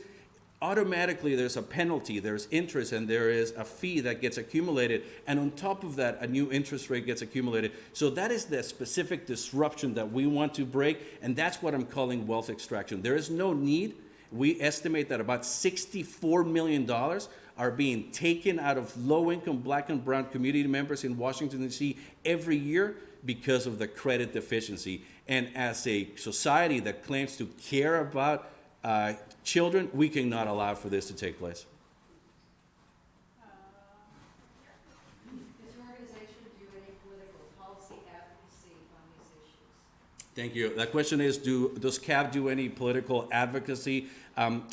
automatically there's a penalty, there's interest, and there is a fee that gets accumulated. And on top of that, a new interest rate gets accumulated. So that is the specific disruption that we want to break, and that's what I'm calling wealth extraction. There is no need. We estimate that about $64 million are being taken out of low-income Black and brown community members in Washington, D.C. every year because of the credit deficiency. And as a society that claims to care about children, we cannot allow for this to take place. Does your organization do any political policy advocacy on these issues? Thank you. That question is, does CAV do any political advocacy?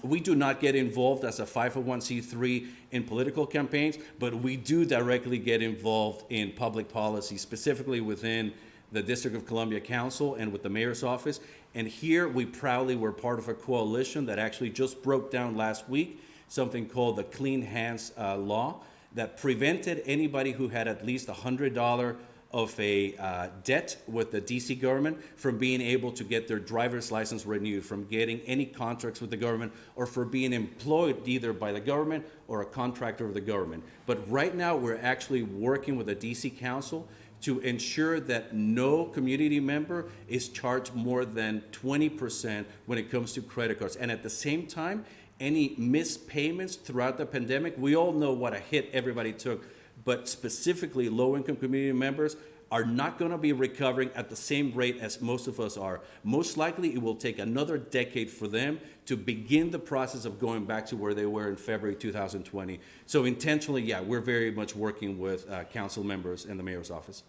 We do not get involved as a 501c3 in political campaigns, but we do directly get involved in public policy, specifically within the District of Columbia Council and with the mayor's office. And here we proudly were part of a coalition that actually just broke down last week something called the Clean Hands Law that prevented anybody who had at least $100 of a debt with the DC government from being able to get their driver's license renewed, from getting any contracts with the government, or for being employed either by the government or a contractor of the government. But right now we're actually working with the DC Council to ensure that no community member is charged more than 20% when it comes to credit cards. And at the same time, any missed payments throughout the pandemic, we all know what a hit everybody took, but specifically low-income community members are not going to be recovering at the same rate as most of us are. Most likely, it will take another decade for them to begin the process of going back to where they were in February 2020. So intentionally, yeah, we're very much working with council members and the mayor's office.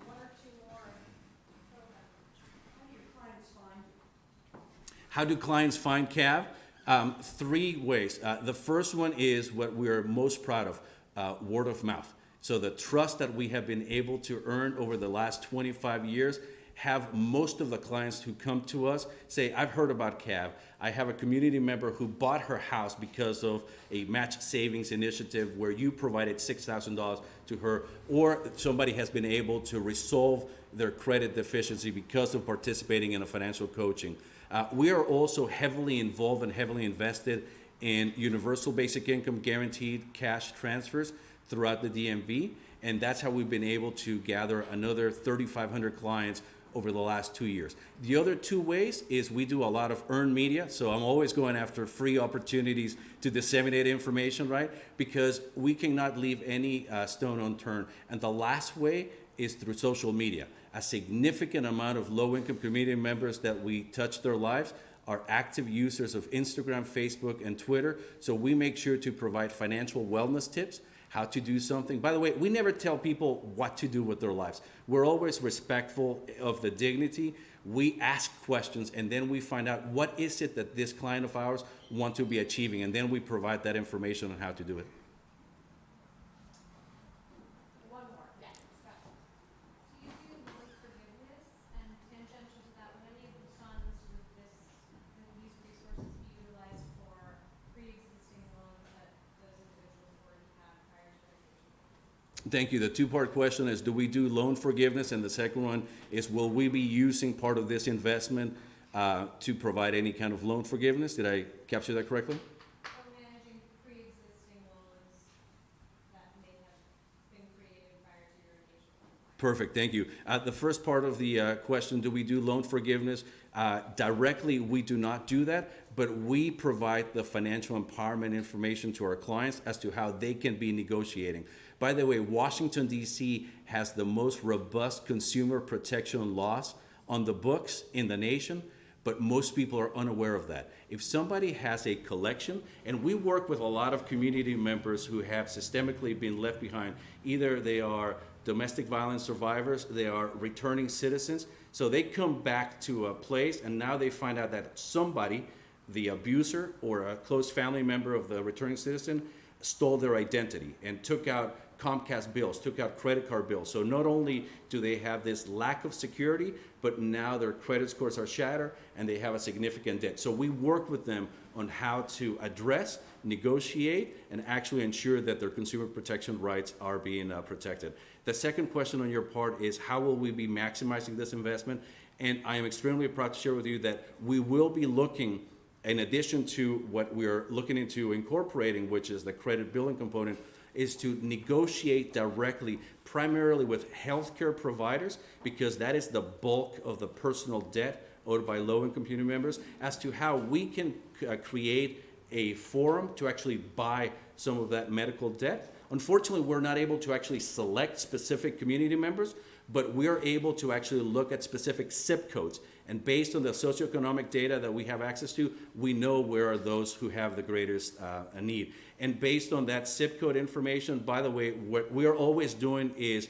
One or two more. How do your clients find you? How do clients find CAV? 3 ways. The first one is what we're most proud of, word of mouth. So the trust that we have been able to earn over the last 25 years have most of the clients who come to us say, I've heard about CAV. I have a community member who bought her house because of a match savings initiative where you provided $6,000 to her, or somebody has been able to resolve their credit deficiency because of participating in a financial coaching. We are also heavily involved and heavily invested in universal basic income guaranteed cash transfers throughout the DMV, and that's how we've been able to gather another 3,500 clients over the last 2 years. The other 2 ways is we do a lot of earned media, so I'm always going after free opportunities to disseminate information, right? Because we cannot leave any stone unturned. And the last way is through social media. A significant amount of low-income community members that we touch their lives are active users of Instagram, Facebook, and Twitter, so we make sure to provide financial wellness tips, how to do something. By the way, we never tell people what to do with their lives. We're always respectful of the dignity. We ask questions, and then we find out what is it that this client of ours wants to be achieving, and then we provide that information on how to do it. One more. Yeah. Do you do loan forgiveness, and tangential to that, would any of the funds with these resources be utilized for pre-existing loans that those individuals already had prior to their engagement? Thank you. The 2-part question is, do we do loan forgiveness? And the second one is, will we be using part of this investment to provide any kind of loan forgiveness? Did I capture that correctly? Or managing pre-existing loans that may have been created prior to your engagement? Perfect, thank you. The first part of the question, do we do loan forgiveness? Directly, we do not do that, but we provide the financial empowerment information to our clients as to how they can be negotiating. By the way, Washington, D.C. has the most robust consumer protection laws on the books in the nation, but most people are unaware of that. If somebody has a collection, and we work with a lot of community members who have systemically been left behind, either they are domestic violence survivors, they are returning citizens, so they come back to a place and now they find out that somebody, the abuser or a close family member of the returning citizen, stole their identity and took out Comcast bills, took out credit card bills. So not only do they have this lack of security, but now their credit scores are shattered and they have a significant debt. So we work with them on how to address, negotiate, and actually ensure that their consumer protection rights are being protected. The second question on your part is how will we be maximizing this investment? And I am extremely proud to share with you that we will be looking, in addition to what we're looking into incorporating, which is the credit billing component, is to negotiate directly, primarily with healthcare providers, because that is the bulk of the personal debt owed by low-income community members, as to how we can create a forum to actually buy some of that medical debt. Unfortunately, we're not able to actually select specific community members, but we're able to actually look at specific zip codes. And based on the socioeconomic data that we have access to, we know where are those who have the greatest need. And based on that zip code information, by the way, what we are always doing is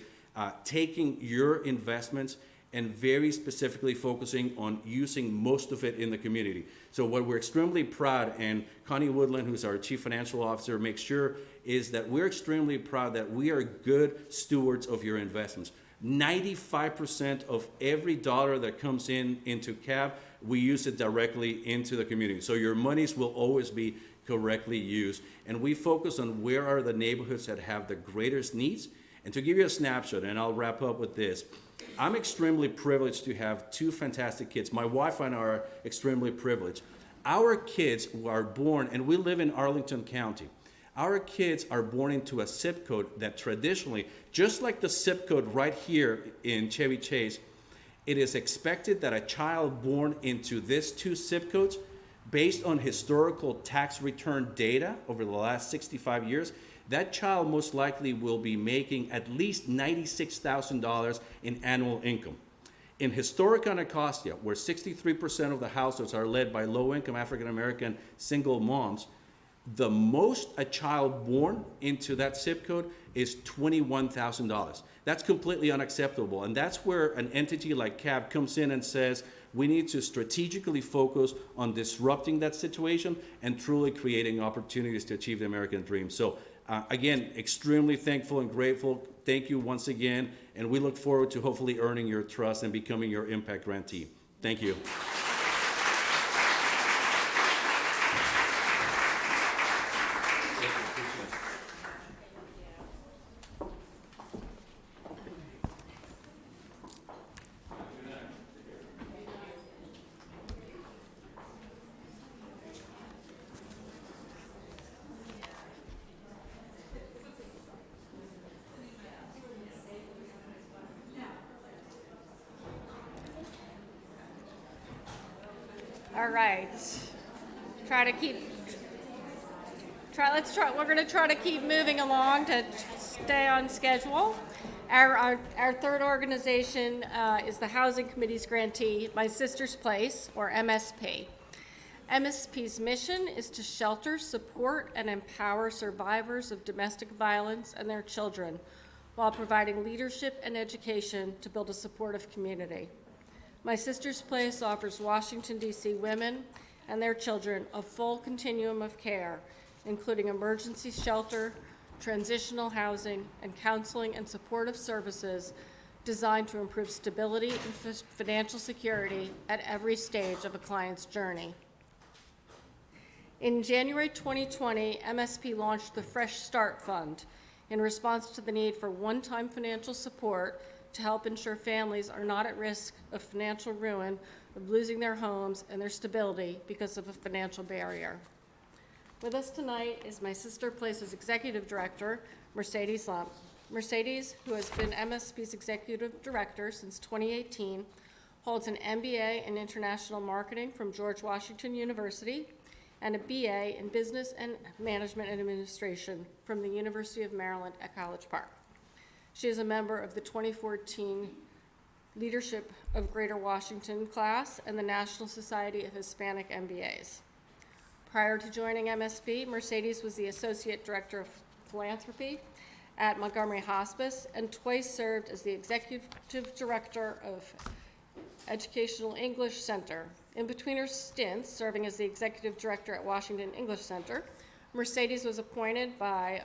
taking your investments and very specifically focusing on using most of it in the community. So what we're extremely proud, and Connie Woodland, who's our Chief Financial Officer, makes sure is that we're extremely proud that we are good stewards of your investments. 95% of every dollar that comes into CAV, we use it directly into the community. So your monies will always be correctly used. And we focus on where are the neighborhoods that have the greatest needs. And to give you a snapshot, and I'll wrap up with this, I'm extremely privileged to have two fantastic kids. My wife and I are extremely privileged. Our kids are born, and we live in Arlington County. Our kids are born into a zip code that traditionally, just like the zip code right here in Chevy Chase, it is expected that a child born into these two zip codes, based on historical tax return data over the last 65 years, that child most likely will be making at least $96,000 in annual income. In historic Anacostia, where 63% of the households are led by low-income African-American single moms, the most a child born into that zip code is $21,000. That's completely unacceptable. And that's where an entity like CAB comes in and says, we need to strategically focus on disrupting that situation and truly creating opportunities to achieve the American dream. So again, extremely thankful and grateful. Thank you once again. And we look forward to hopefully earning your trust and becoming your impact grantee. Thank you. All right. We're going to try to keep moving along to stay on schedule. Our third organization is the Housing Committee's grantee, My Sister's Place, or MSP. MSP's mission is to shelter, support, and empower survivors of domestic violence and their children while providing leadership and education to build a supportive community. My Sister's Place offers Washington, D.C. women and their children a full continuum of care, including emergency shelter, transitional housing, and counseling and supportive services designed to improve stability and financial security at every stage of a client's journey. In January 2020, MSP launched the Fresh Start Fund in response to the need for one-time financial support to help ensure families are not at risk of financial ruin, of losing their homes and their stability because of a financial barrier. With us tonight is My Sister Place's Executive Director, Mercedes Lump. Mercedes, who has been MSP's executive director since 2018, holds an MBA in International Marketing from George Washington University and a BA in Business and Management and Administration from the University of Maryland at College Park. She is a member of the 2014 Leadership of Greater Washington class and the National Society of Hispanic MBAs. Prior to joining MSP, Mercedes was the Associate Director of Philanthropy at Montgomery Hospice and twice served as the Executive Director of Educational English Center. In between her stints serving as the Executive Director at Washington English Center, Mercedes was appointed by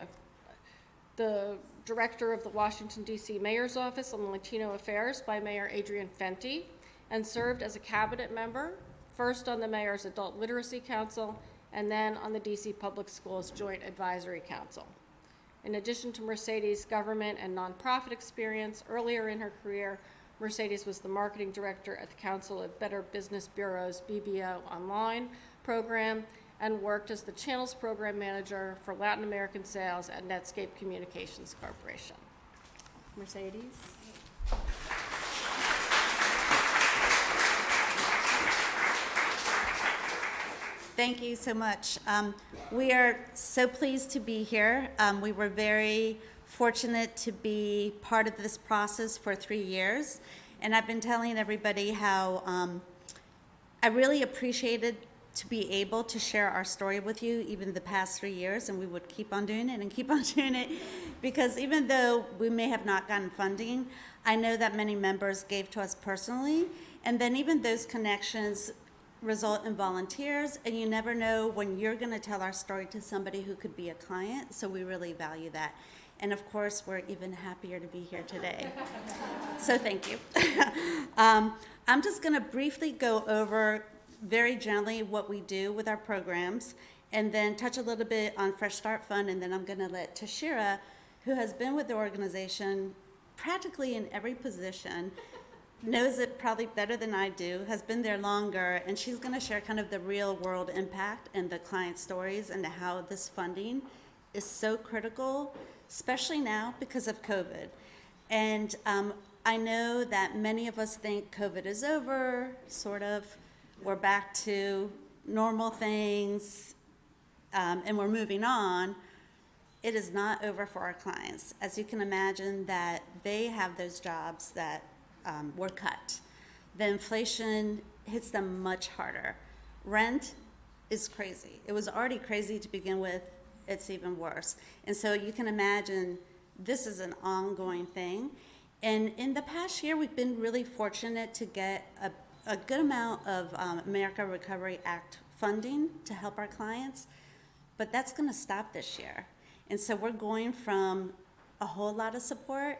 the Director of the Washington, D.C. Mayor's Office on Latino Affairs by Mayor Adrian Fenty, and served as a cabinet member, first on the Mayor's Adult Literacy Council, and then on the D.C. Public Schools Joint Advisory Council. In addition to Mercedes' government and nonprofit experience, earlier in her career, Mercedes was the marketing director at the Council of Better Business Bureau's BBO Online program and worked as the Channels Program Manager for Latin American sales at Netscape Communications Corporation. Mercedes? Thank you so much. We are so pleased to be here. We were very fortunate to be part of this process for 3 years. And I've been telling everybody how I really appreciated to be able to share our story with you even the past 3 years, and we would keep on doing it and keep on doing it, because even though we may have not gotten funding, I know that many members gave to us personally, and then even those connections result in volunteers, and you never know when you're going to tell our story to somebody who could be a client, so we really value that. And of course, we're even happier to be here today. So thank you. I'm just going to briefly go over very gently what we do with our programs, and then touch a little bit on Fresh Start Fund, and then I'm going to let Tashira, who has been with the organization practically in every position, knows it probably better than I do, has been there longer, and she's going to share kind of the real world impact and the client stories and how this funding is so critical, especially now because of COVID. And I know that many of us think COVID is over, sort of, we're back to normal things, and we're moving on. It is not over for our clients. As you can imagine, that they have those jobs that were cut. The inflation hits them much harder. Rent is crazy. It was already crazy to begin with. It's even worse. And so you can imagine this is an ongoing thing. And in the past year, we've been really fortunate to get a good amount of America Recovery Act funding to help our clients, but that's going to stop this year. And so we're going from a whole lot of support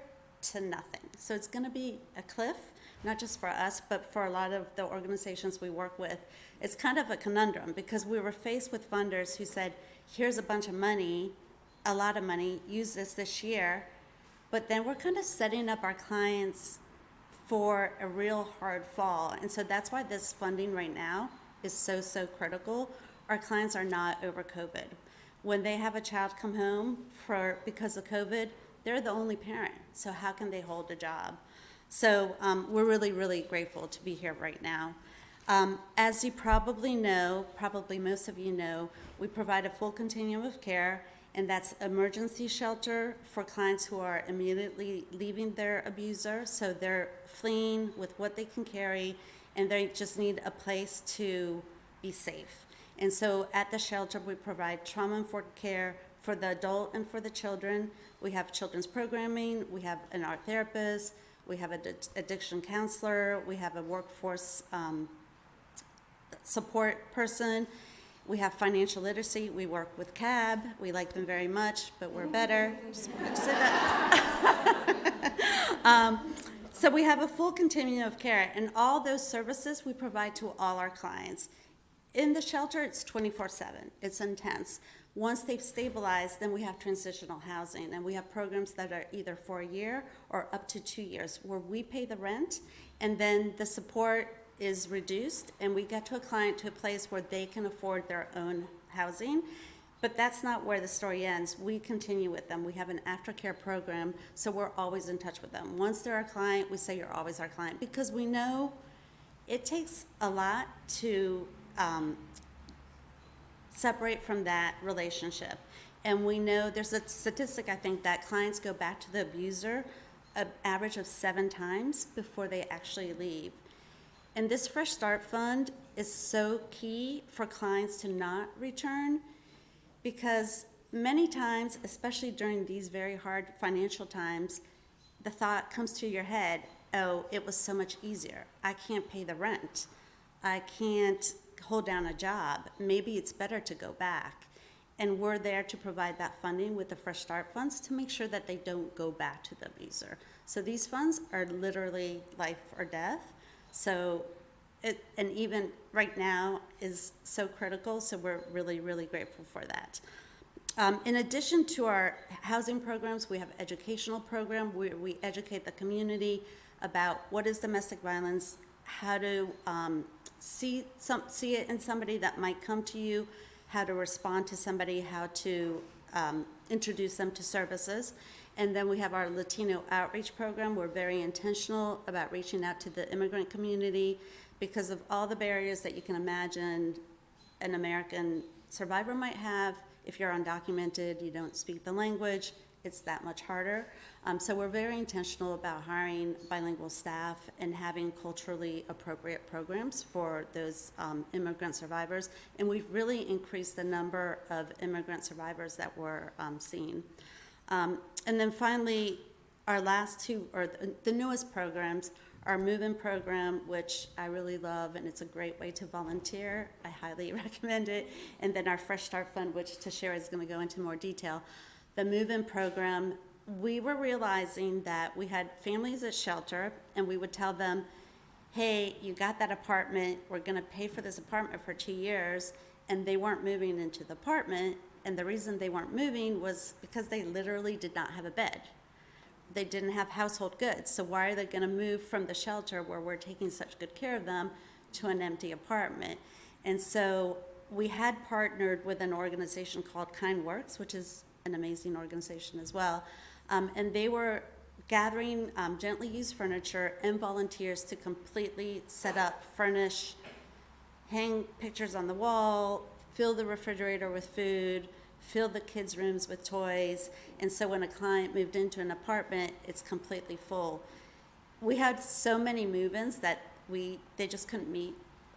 to nothing. So it's going to be a cliff, not just for us, but for a lot of the organizations we work with. It's kind of a conundrum because we were faced with funders who said, here's a bunch of money, a lot of money, use this year. But then we're kind of setting up our clients for a real hard fall. And so that's why this funding right now is so critical. Our clients are not over COVID. When they have a child come home because of COVID, they're the only parent. So how can they hold a job? So we're really grateful to be here right now. As you probably know, probably most of you know, we provide a full continuum of care, and that's emergency shelter for clients who are immediately leaving their abuser. So they're fleeing with what they can carry, and they just need a place to be safe. And so at the shelter, we provide trauma-informed care for the adult and for the children. We have children's programming, we have an art therapist, we have an addiction counselor, we have a workforce support person, we have financial literacy, we work with CAB, we like them very much, but we're better. Just wanted to say that. So we have a full continuum of care, and all those services we provide to all our clients. In the shelter, it's 24/7. It's intense. Once they've stabilized, then we have transitional housing, and we have programs that are either for a year or up to 2 years, where we pay the rent, and then the support is reduced, and we get to a client to a place where they can afford their own housing. But that's not where the story ends. We continue with them. We have an aftercare program, so we're always in touch with them. Once they're our client, we say you're always our client, because we know it takes a lot to separate from that relationship. And we know there's a statistic, I think, that clients go back to the abuser an average of 7 times before they actually leave. And this Fresh Start Fund is so key for clients to not return, because many times, especially during these very hard financial times, the thought comes to your head, oh, it was so much easier. I can't pay the rent. I can't hold down a job. Maybe it's better to go back. And we're there to provide that funding with the Fresh Start funds to make sure that they don't go back to the abuser. So these funds are literally life or death. So and even right now is so critical, so we're really, really grateful for that. In addition to our housing programs, we have educational program where we educate the community about what is domestic violence, how to see it in somebody that might come to you, how to respond to somebody, how to introduce them to services. And then we have our Latino outreach program. We're very intentional about reaching out to the immigrant community because of all the barriers that you can imagine an American survivor might have. If you're undocumented, you don't speak the language, it's that much harder. So we're very intentional about hiring bilingual staff and having culturally appropriate programs for those immigrant survivors. And we've really increased the number of immigrant survivors that we're seeing. And then finally, our last two, or the newest programs, our move-in program, which I really love, and it's a great way to volunteer. I highly recommend it. And then our Fresh Start Fund, which Tashira is going to go into more detail. The move-in program, we were realizing that we had families at shelter, and we would tell them, hey, you got that apartment, we're going to pay for this apartment for 2 years, and they weren't moving into the apartment. And the reason they weren't moving was because they literally did not have a bed. They didn't have household goods. So why are they going to move from the shelter where we're taking such good care of them to an empty apartment? And so we had partnered with an organization called Kind Works, which is an amazing organization as well. And they were gathering gently used furniture and volunteers to completely set up, furnish, hang pictures on the wall, fill the refrigerator with food, fill the kids' rooms with toys. And so when a client moved into an apartment, it's completely full. We had so many move-ins that they just couldn't meet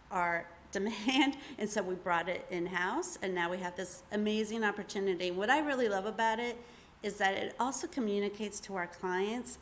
our demand, and so we brought it in-house, and now we have this amazing opportunity. What I really love about it is that it also communicates to our clients,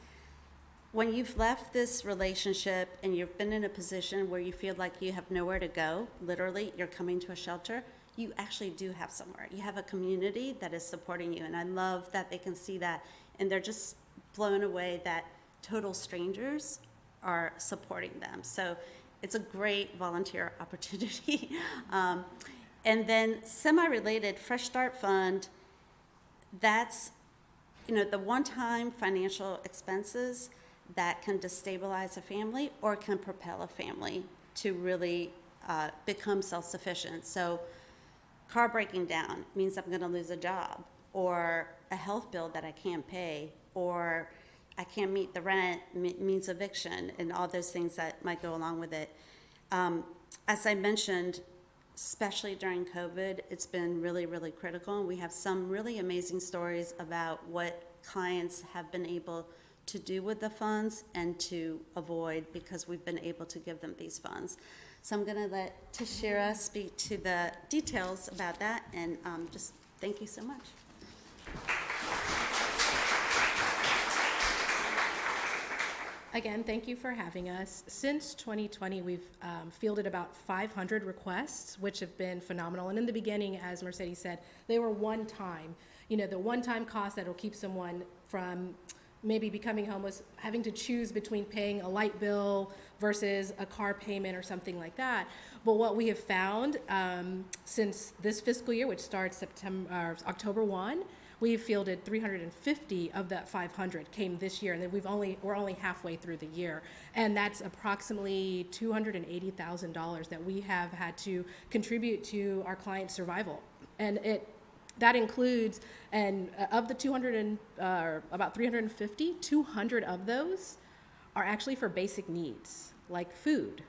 when you've left this relationship and you've been in a position where you feel like you have nowhere to go, literally, you're coming to a shelter, you actually do have somewhere. You have a community that is supporting you, and I love that they can see that, and they're just blown away that total strangers are supporting them. So it's a great volunteer opportunity. And then semi-related, Fresh Start Fund, that's, the one-time financial expenses that can destabilize a family or can propel a family to really become self-sufficient. So car breaking down means I'm going to lose a job, or a health bill that I can't pay, or I can't meet the rent means eviction, and all those things that might go along with it. As I mentioned, especially during COVID, it's been really, really critical, and we have some really amazing stories about what clients have been able to do with the funds and to avoid, because we've been able to give them these funds. So I'm going to let Tashira speak to the details about that, and just thank you so much. Again, thank you for having us. Since 2020, we've fielded about 500 requests, which have been phenomenal. And in the beginning, as Mercedes said, they were one-time. The one-time cost that will keep someone from maybe becoming homeless, having to choose between paying a light bill versus a car payment or something like that. But what we have found since this fiscal year, which starts October 1, we've fielded 350 of that 500 came this year, and then we're only halfway through the year, and that's approximately $280,000 that we have had to contribute to our clients' survival. And That includes, and of the 200 and about 350, 200 of those are actually for basic needs like food,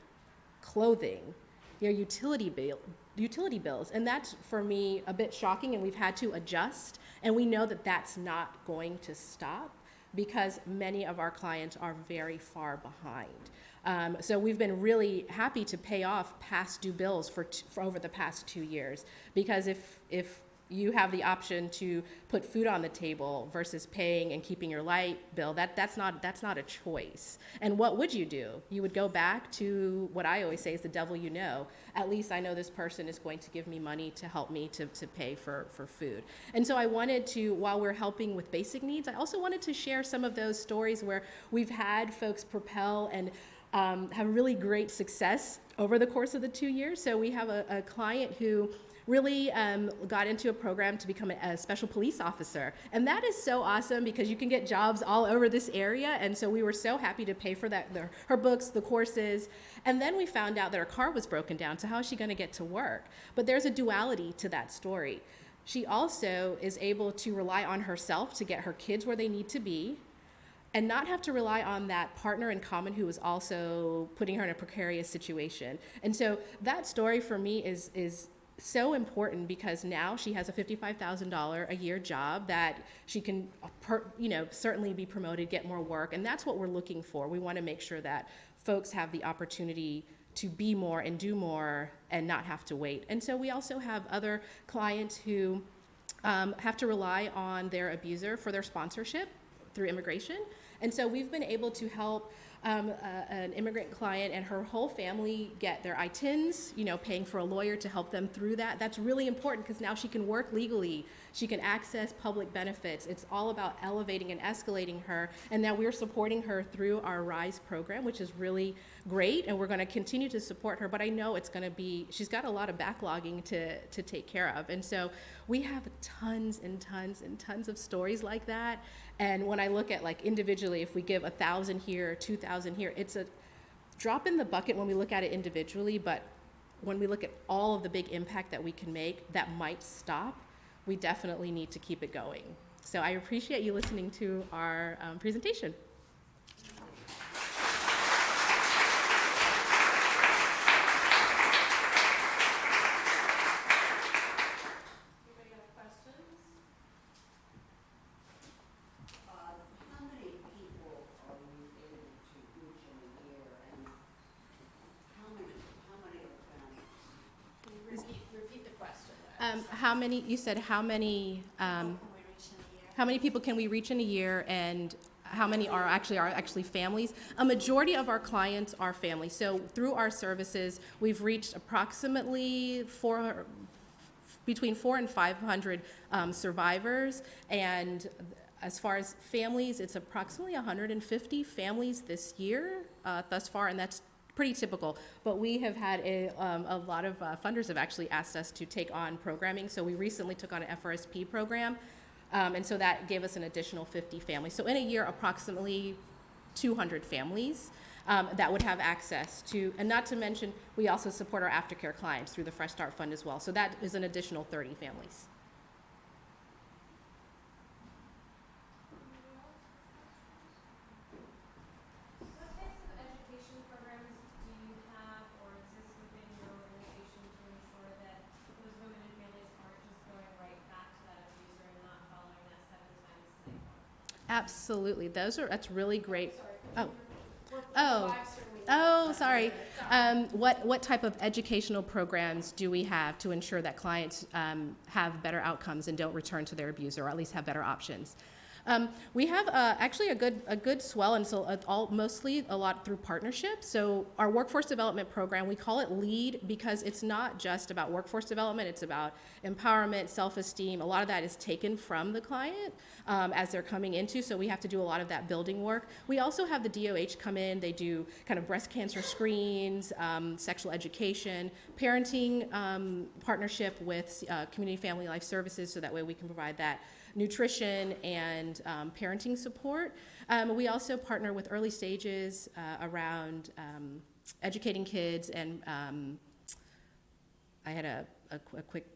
clothing, your utility bills. And that's, for me, a bit shocking, and we've had to adjust. And we know that that's not going to stop because many of our clients are very far behind. So we've been really happy to pay off past due bills for over the past 2 years, because if you have the option to put food on the table versus paying and keeping your light bill, that's not a choice. And what would you do? You would go back to what I always say is the devil you know. At least I know this person is going to give me money to help me to pay for food. And so I wanted to, while we're helping with basic needs, I also wanted to share some of those stories where we've had folks propel and have really great success over the course of the 2 years. So we have a client who really got into a program to become a special police officer. And that is so awesome because you can get jobs all over this area. And so we were so happy to pay for that, her books, the courses. And then we found out that her car was broken down. So how is she going to get to work? But there's a duality to that story. She also is able to rely on herself to get her kids where they need to be, and not have to rely on that partner in common who is also putting her in a precarious situation. And so that story for me is so important, because now she has a $55,000 a year job that she can, certainly be promoted, get more work, and that's what we're looking for. We want to make sure that folks have the opportunity to be more and do more and not have to wait. And so we also have other clients who have to rely on their abuser for their sponsorship through immigration. And so we've been able to help an immigrant client and her whole family get their ITINs, paying for a lawyer to help them through that. That's really important because now she can work legally. She can access public benefits. It's all about elevating and escalating her. And now we're supporting her through our RISE program, which is really great. And we're going to continue to support her. But I know she's got a lot of backlogging to take care of. And so we have tons and tons and tons of stories like that. And when I look at individually, if we give 1,000 here, 2,000 here, it's a drop in the bucket when we look at it individually, but when we look at all of the big impact that we can make that might stop, we definitely need to keep it going. So I appreciate you listening to our presentation. Anybody got questions? How many people are you able to reach in a year, and how many are families? Repeat the question. You said how many people can we reach in a year, and how many are actually families? A majority of our clients are families. So through our services, we've reached approximately between 400 and 500 survivors. And as far as families, it's approximately 150 families this year thus far, and that's pretty typical. But we have had a lot of funders have actually asked us to take on programming. So we recently took on an FRSP program, and so that gave us an additional 50 families. So in a year, approximately 200 families that would have access to, and not to mention, we also support our aftercare clients through the Fresh Start Fund as well. So that is an additional 30 families. What types of education programs do you have or exist within your organization to ensure that those women and families aren't just going right back to that abuser and not following that 7 times cycle? Absolutely, that's really great. Sorry. Sorry. What type of educational programs do we have to ensure that clients have better outcomes and don't return to their abuser, or at least have better options? We have actually a good swell, and so mostly a lot through partnerships. So our workforce development program, we call it LEAD because it's not just about workforce development, it's about empowerment, self-esteem. A lot of that is taken from the client as they're coming into, so we have to do a lot of that building work. We also have the DOH come in, they do kind of breast cancer screens, sexual education, parenting partnership with Community Family Life Services, so that way we can provide that nutrition and parenting support. We also partner with early stages around educating kids, and I had a quick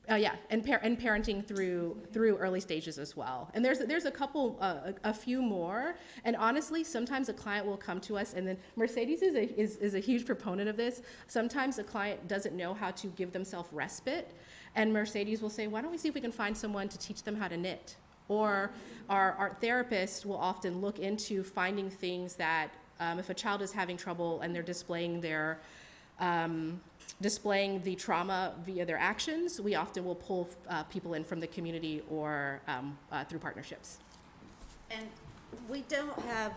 and parenting through early stages as well. And there's a couple, a few more. And honestly, sometimes a client will come to us, and then Mercedes is a huge proponent of this. Sometimes a client doesn't know how to give themselves respite, and Mercedes will say, "Why don't we see if we can find someone to teach them how to knit?" Or our art therapist will often look into finding things that if a child is having trouble and they're displaying the trauma via their actions, we often will pull people in from the community or through partnerships. And we don't have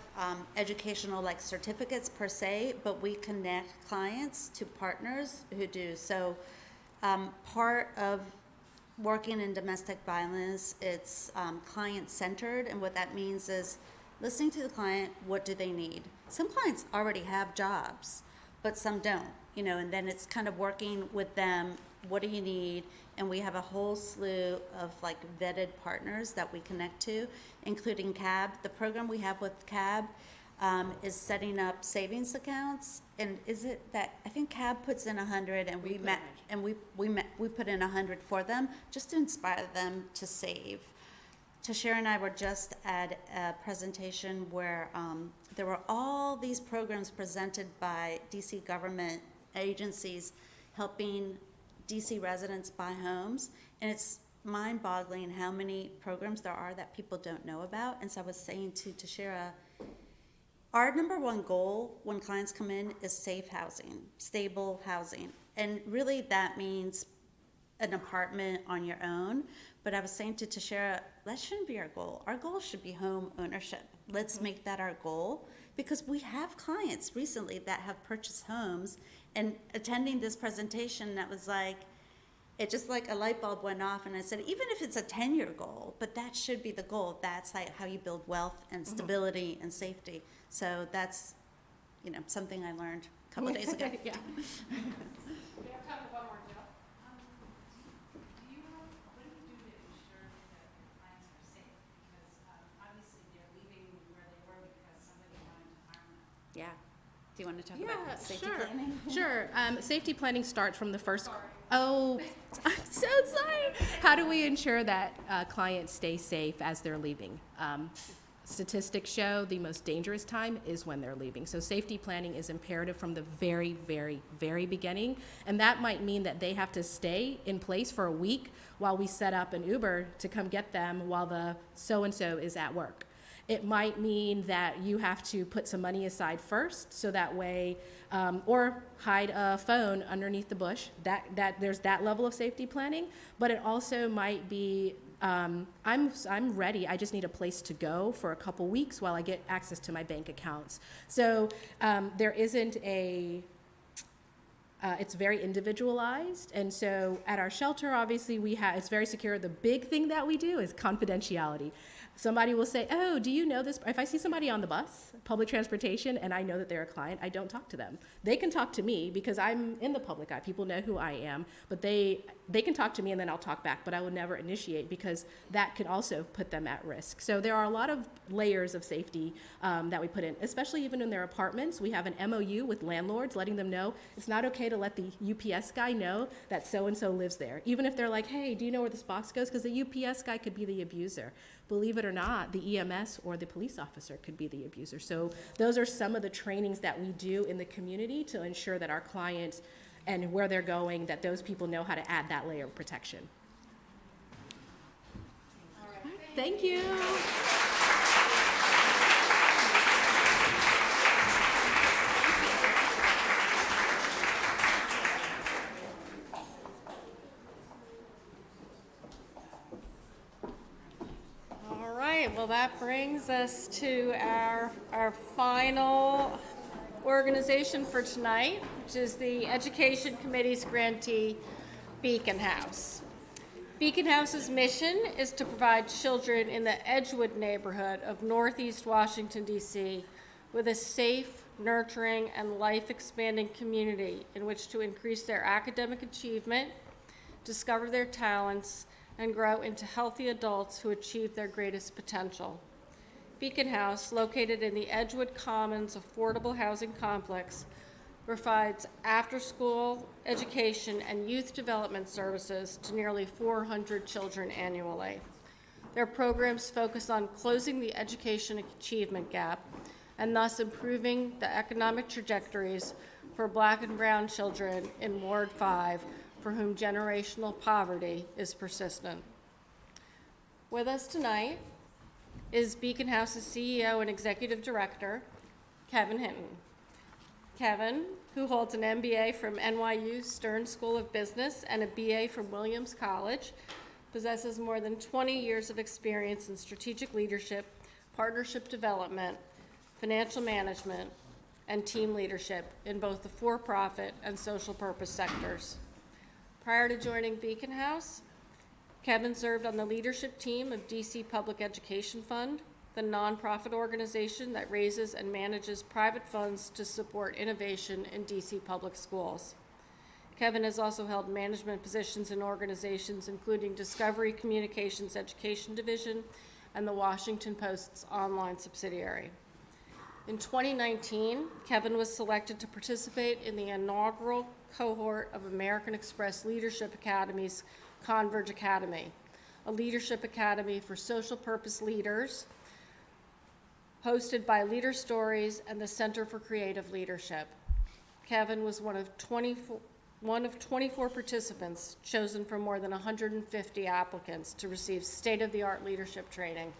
educational like certificates per se, but we connect clients to partners who do. So part of working in domestic violence, it's client-centered, and what that means is listening to the client, what do they need? Some clients already have jobs, but some don't, and then it's kind of working with them, what do you need? And we have a whole slew of like vetted partners that we connect to, including CAB. The program we have with CAB is setting up savings accounts. And is it that, I think CAB puts in 100 and we put in 100 for them just to inspire them to save. Tashira and I were just at a presentation where there were all these programs presented by DC government agencies helping DC residents buy homes, and it's mind-boggling how many programs there are that people don't know about. And so I was saying to Tashira, our number one goal when clients come in is safe housing, stable housing, and really that means an apartment on your own. But I was saying to Tashira, that shouldn't be our goal. Our goal should be home ownership. Let's make that our goal, because we have clients recently that have purchased homes, and attending this presentation, that was like, it just like a light bulb went off, and I said, even if it's a 10-year goal, but that should be the goal. That's like how you build wealth and stability and safety. So that's, something I learned a couple of days ago. Yeah. We have time for one more, Jill. What do you do to ensure that your clients are safe? Because obviously they're leaving where they were because somebody wanted to harm them. Yeah. Do you want to talk Yeah, about safety sure. planning? Sure. Safety planning starts from the first. Oh, I'm so sorry. How do we ensure that clients stay safe as they're leaving? Statistics show the most dangerous time is when they're leaving. So safety planning is imperative from the very, very, very beginning. And that might mean that they have to stay in place for a week while we set up an Uber to come get them while the so-and-so is at work. It might mean that you have to put some money aside first, so that way, or hide a phone underneath the bush. That there's that level of safety planning. But it also might be, I'm ready. I just need a place to go for a couple weeks while I get access to my bank accounts. So there isn't a. It's very individualized, and so at our shelter, obviously, it's very secure. The big thing that we do is confidentiality. Somebody will say, "Oh, do you know this?" If I see somebody on the bus, public transportation, and I know that they're a client, I don't talk to them. They can talk to me because I'm in the public eye. People know who I am, but they can talk to me and then I'll talk back, but I would never initiate because that could also put them at risk. So there are a lot of layers of safety that we put in, especially even in their apartments. We have an MOU with landlords letting them know it's not okay to let the UPS guy know that so-and-so lives there. Even if they're like, "Hey, do you know where this box goes?" Because the UPS guy could be the abuser. Believe it or not, the EMS or the police officer could be the abuser. So those are some of the trainings that we do in the community to ensure that our clients and where they're going, that those people know how to add that layer of protection. All right. Thank you. All right, well, that brings us to our final organization for tonight, which is the Education Committee's grantee, Beacon House. Beacon House's mission is to provide children in the Edgewood neighborhood of Northeast Washington, D.C. with a safe, nurturing, and life-expanding community in which to increase their academic achievement, discover their talents, and grow into healthy adults who achieve their greatest potential. Beacon House, located in the Edgewood Commons Affordable Housing Complex, provides after-school education and youth development services to nearly 400 children annually. Their programs focus on closing the education achievement gap and thus improving the economic trajectories for Black and brown children in Ward 5 for whom generational poverty is persistent. With us tonight is Beacon House's CEO and Executive Director, Kevin Hinton. Kevin, who holds an MBA from NYU Stern School of Business and a BA from Williams College, possesses more than 20 years of experience in strategic leadership, partnership development, financial management, and team leadership in both the for-profit and social purpose sectors. Prior to joining Beacon House, Kevin served on the leadership team of DC Public Education Fund, the nonprofit organization that raises and manages private funds to support innovation in DC public schools. Kevin has also held management positions in organizations including Discovery Communications Education Division and the Washington Post's online subsidiary. In 2019, Kevin was selected to participate in the inaugural cohort of American Express Leadership Academy's Converge Academy, a leadership academy for social purpose leaders hosted by Leader Stories and the Center for Creative Leadership. Kevin was one of 24 participants chosen from more than 150 applicants to receive state-of-the-art leadership training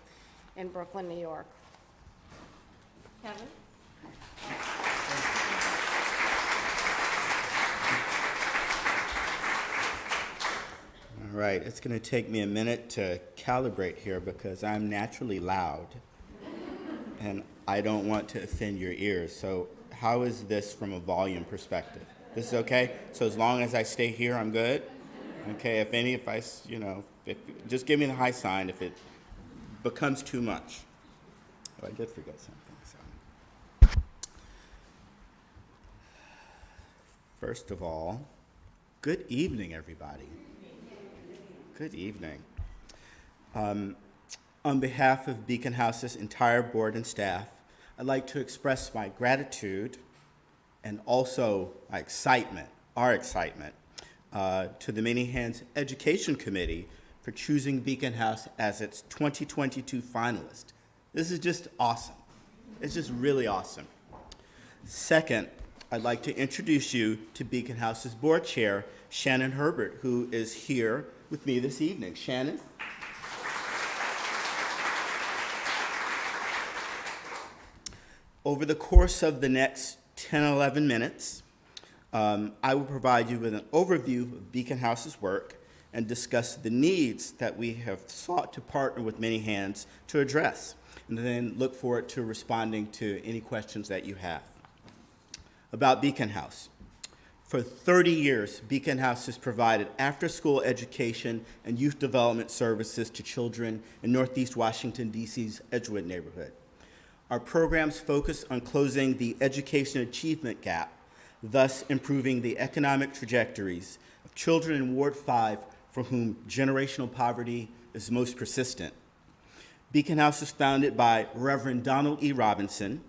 in Brooklyn, New York. Kevin? All right, it's going to take me a minute to calibrate here because I'm naturally loud and I don't want to offend your ears. So how is this from a volume perspective? This is okay? So as long as I stay here, I'm good? Okay, just give me the high sign if it becomes too much. Oh, I did forget something. So. First of all, good evening, everybody. Good evening. On behalf of Beacon House's entire board and staff, I'd like to express my gratitude and also our excitement to the Many Hands Education Committee for choosing Beacon House as its 2022 finalist. This is just awesome. It's just really awesome. Second, I'd like to introduce you to Beacon House's board chair, Shannon Herbert, who is here with me this evening. Shannon? Over the course of the next 10, 11 minutes, I will provide you with an overview of Beacon House's work and discuss the needs that we have sought to partner with Many Hands to address, and then look forward to responding to any questions that you have. About Beacon House. For 30 years, Beacon House has provided after-school education and youth development services to children in Northeast Washington, D.C.'s Edgewood neighborhood. Our programs focus on closing the education achievement gap, thus improving the economic trajectories of children in Ward 5 for whom generational poverty is most persistent. Beacon House was founded by Reverend Donald E. Robinson,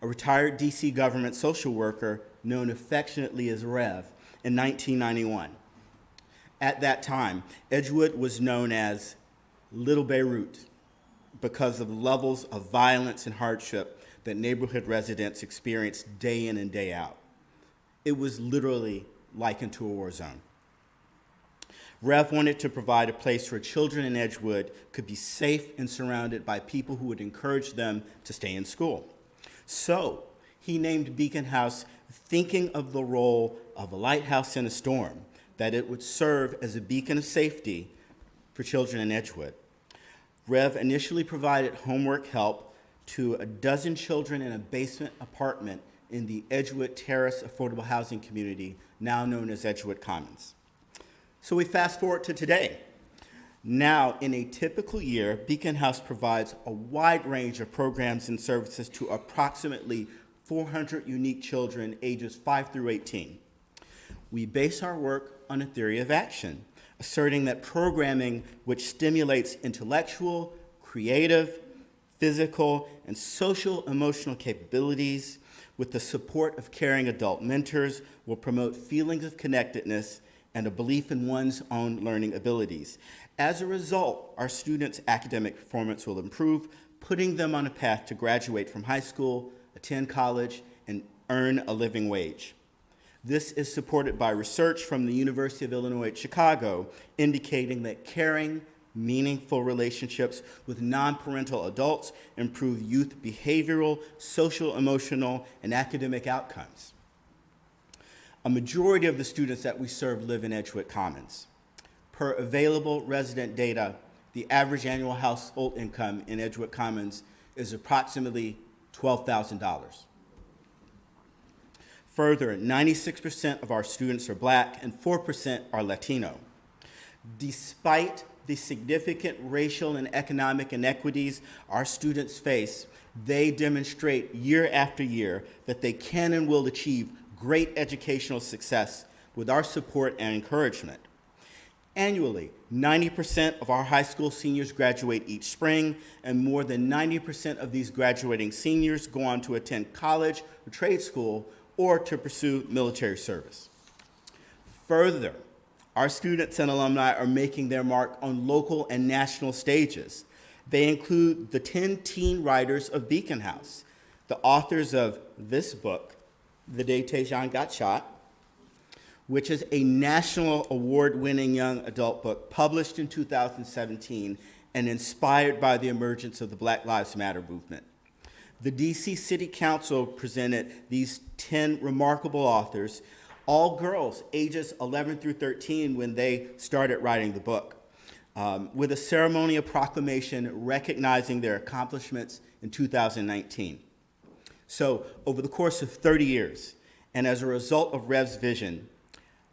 a retired D.C. government social worker known affectionately as Rev, in 1991. At that time, Edgewood was known as Little Beirut because of levels of violence and hardship that neighborhood residents experienced day in and day out. It was literally likened to a war zone. Rev wanted to provide a place where children in Edgewood could be safe and surrounded by people who would encourage them to stay in school. So he named Beacon House thinking of the role of a lighthouse in a storm, that it would serve as a beacon of safety for children in Edgewood. Rev initially provided homework help to a dozen children in a basement apartment in the Edgewood Terrace affordable housing community, now known as Edgewood Commons. So we fast forward to today. Now, in a typical year, Beacon House provides a wide range of programs and services to approximately 400 unique children ages 5 through 18. We base our work on a theory of action, asserting that programming which stimulates intellectual, creative, physical, and social emotional capabilities with the support of caring adult mentors, will promote feelings of connectedness and a belief in one's own learning abilities. As a result, our students' academic performance will improve, putting them on a path to graduate from high school, attend college, and earn a living wage. This is supported by research from the University of Illinois at Chicago, indicating that caring, meaningful relationships with non-parental adults improve youth behavioral, social, emotional, and academic outcomes. A majority of the students that we serve live in Edgewood Commons. Per available resident data, the average annual household income in Edgewood Commons is approximately $12,000. Further, 96% of our students are Black and 4% are Latino. Despite the significant racial and economic inequities our students face, they demonstrate year after year that they can and will achieve great educational success with our support and encouragement. Annually, 90% of our high school seniors graduate each spring, and more than 90% of these graduating seniors go on to attend college or trade school or to pursue military service. Further, our students and alumni are making their mark on local and national stages. They include the 10 teen writers of Beacon House, the authors of this book, The Day Tejan Got Shot, which is a national award-winning young adult book published in 2017 and inspired by the emergence of the Black Lives Matter movement. The DC City Council presented these 10 remarkable authors, all girls ages 11 through 13 when they started writing the book, with a ceremonial proclamation recognizing their accomplishments in 2019. So over the course of 30 years, and as a result of Rev's vision,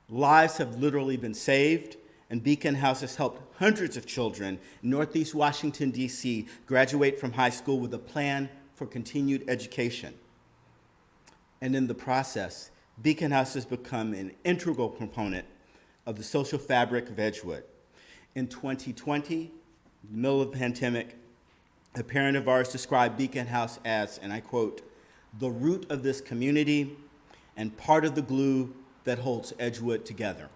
lives have literally been saved, and Beacon House has helped hundreds of children in Northeast Washington, D.C. graduate from high school with a plan for continued education. And in the process, Beacon House has become an integral component of the social fabric of Edgewood. In 2020, in the middle of the pandemic, a parent of ours described Beacon House as, and I quote, "the root of this community and part of the glue that holds Edgewood together."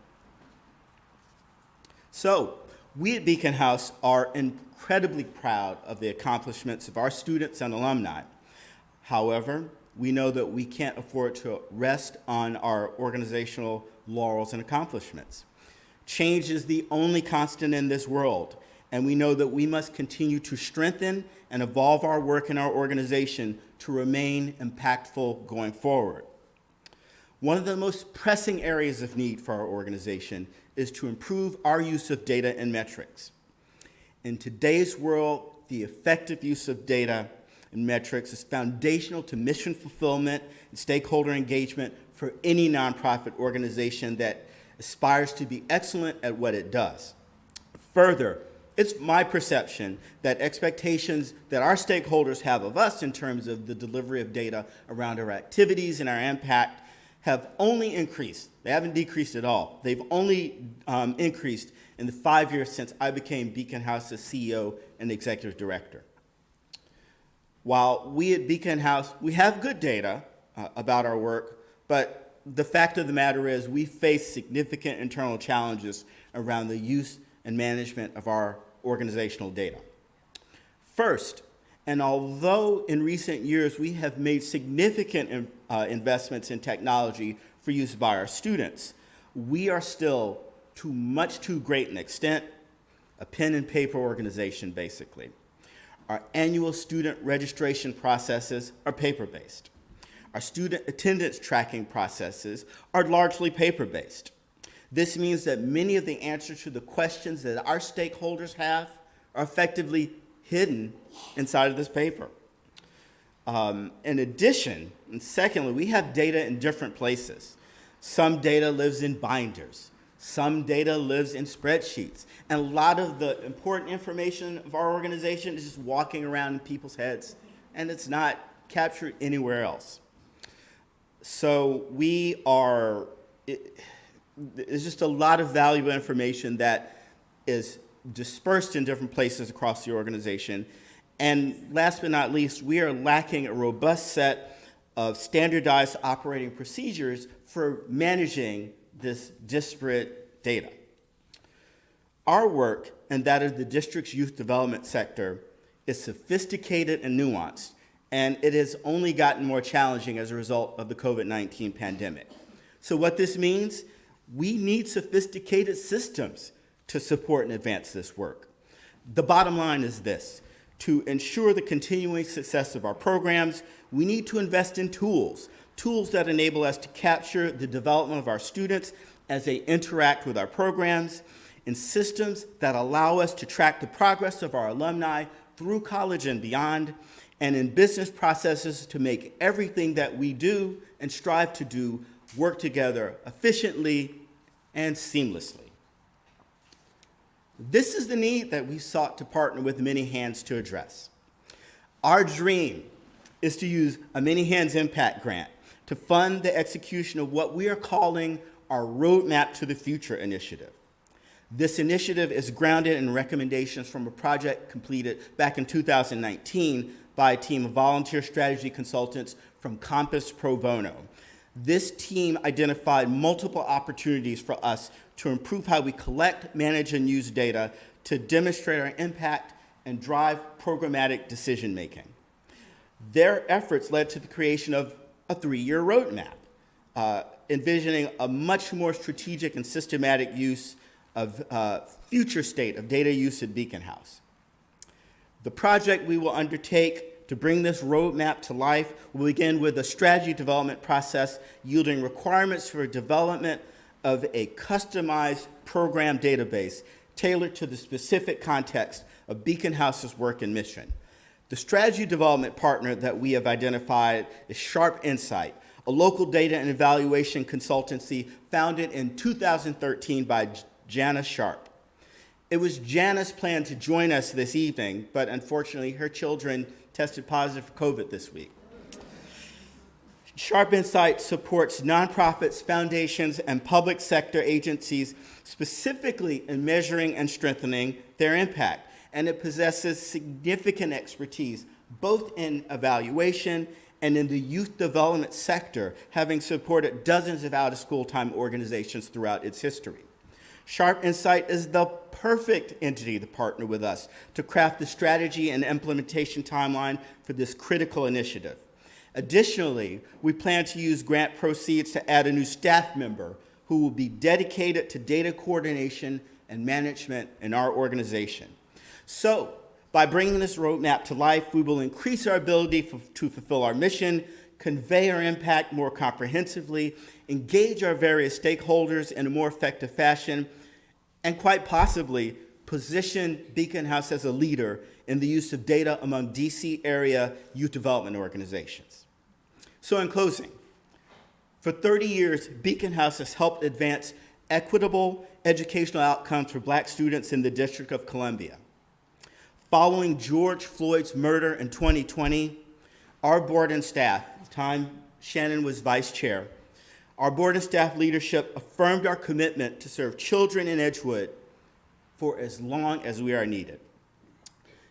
So, we at Beacon House are incredibly proud of the accomplishments of our students and alumni. However, we know that we can't afford to rest on our organizational laurels and accomplishments. Change is the only constant in this world, and we know that we must continue to strengthen and evolve our work in our organization to remain impactful going forward. One of the most pressing areas of need for our organization is to improve our use of data and metrics. In today's world, the effective use of data and metrics is foundational to mission fulfillment and stakeholder engagement for any nonprofit organization that aspires to be excellent at what it does. Further, it's my perception that expectations that our stakeholders have of us in terms of the delivery of data around our activities and our impact have only increased. They haven't decreased at all. They've only increased in the 5 years since I became Beacon House's CEO and executive director. While we at Beacon House, we have good data about our work, but the fact of the matter is we face significant internal challenges around the use and management of our organizational data. First, and although in recent years we have made significant investments in technology for use by our students, we are still to much too great an extent a pen and paper organization, basically. Our annual student registration processes are paper-based. Our student attendance tracking processes are largely paper-based. This means that many of the answers to the questions that our stakeholders have are effectively hidden inside of this paper. In addition, and secondly, we have data in different places. Some data lives in binders. Some data lives in spreadsheets. And a lot of the important information of our organization is just walking around in people's heads, and it's not captured anywhere else. So there's just a lot of valuable information that is dispersed in different places across the organization. And last but not least, we are lacking a robust set of standardized operating procedures for managing this disparate data. Our work, and that of the district's youth development sector, is sophisticated and nuanced, and it has only gotten more challenging as a result of the COVID-19 pandemic. So what this means, we need sophisticated systems to support and advance this work. The bottom line is this: to ensure the continuing success of our programs, we need to invest in tools that enable us to capture the development of our students as they interact with our programs, in systems that allow us to track the progress of our alumni through college and beyond, and in business processes to make everything that we do and strive to do work together efficiently and seamlessly. This is the need that we sought to partner with Many Hands to address. Our dream is to use a Many Hands Impact Grant to fund the execution of what we are calling our Roadmap to the Future initiative. This initiative is grounded in recommendations from a project completed back in 2019 by a team of volunteer strategy consultants from Compass Pro Bono. This team identified multiple opportunities for us to improve how we collect, manage, and use data to demonstrate our impact and drive programmatic decision-making. Their efforts led to the creation of a 3-year roadmap, envisioning a much more strategic and systematic use of future state of data use at Beacon House. The project we will undertake to bring this roadmap to life will begin with a strategy development process yielding requirements for development of a customized program database tailored to the specific context of Beacon House's work and mission. The strategy development partner that we have identified is Sharp Insight, a local data and evaluation consultancy founded in 2013 by Janice Sharp. It was Janice's plan to join us this evening, but unfortunately her children tested positive for COVID this week. Sharp Insight supports nonprofits, foundations, and public sector agencies specifically in measuring and strengthening their impact, and it possesses significant expertise both in evaluation and in the youth development sector, having supported dozens of out-of-school time organizations throughout its history. Sharp Insight is the perfect entity to partner with us to craft the strategy and implementation timeline for this critical initiative. Additionally, we plan to use grant proceeds to add a new staff member who will be dedicated to data coordination and management in our organization. So, by bringing this roadmap to life, we will increase our ability to fulfill our mission, convey our impact more comprehensively, engage our various stakeholders in a more effective fashion, and quite possibly position Beacon House as a leader in the use of data among DC area youth development organizations. So in closing, for 30 years, Beacon House has helped advance equitable educational outcomes for Black students in the District of Columbia. Following George Floyd's murder in 2020, our board and staff, at the time Shannon was vice chair, our board and staff leadership affirmed our commitment to serve children in Edgewood for as long as we are needed.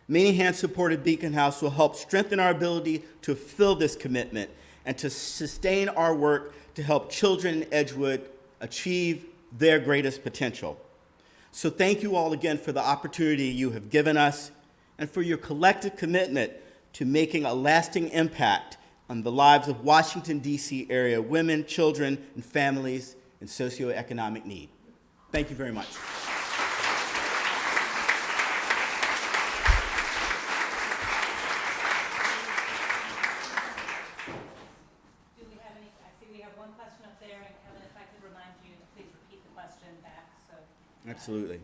Many Hands supported Beacon House will help strengthen our ability to fulfill this commitment and to sustain our work to help children in Edgewood achieve their greatest potential. So thank you all again for the opportunity you have given us and for your collective commitment to making a lasting impact on the lives of Washington, D.C. area women, children, and families in socioeconomic need. Thank you very much. Do we have any, I see we have one question up there, and Kevin, if I could remind you to please repeat the question back, so. Absolutely.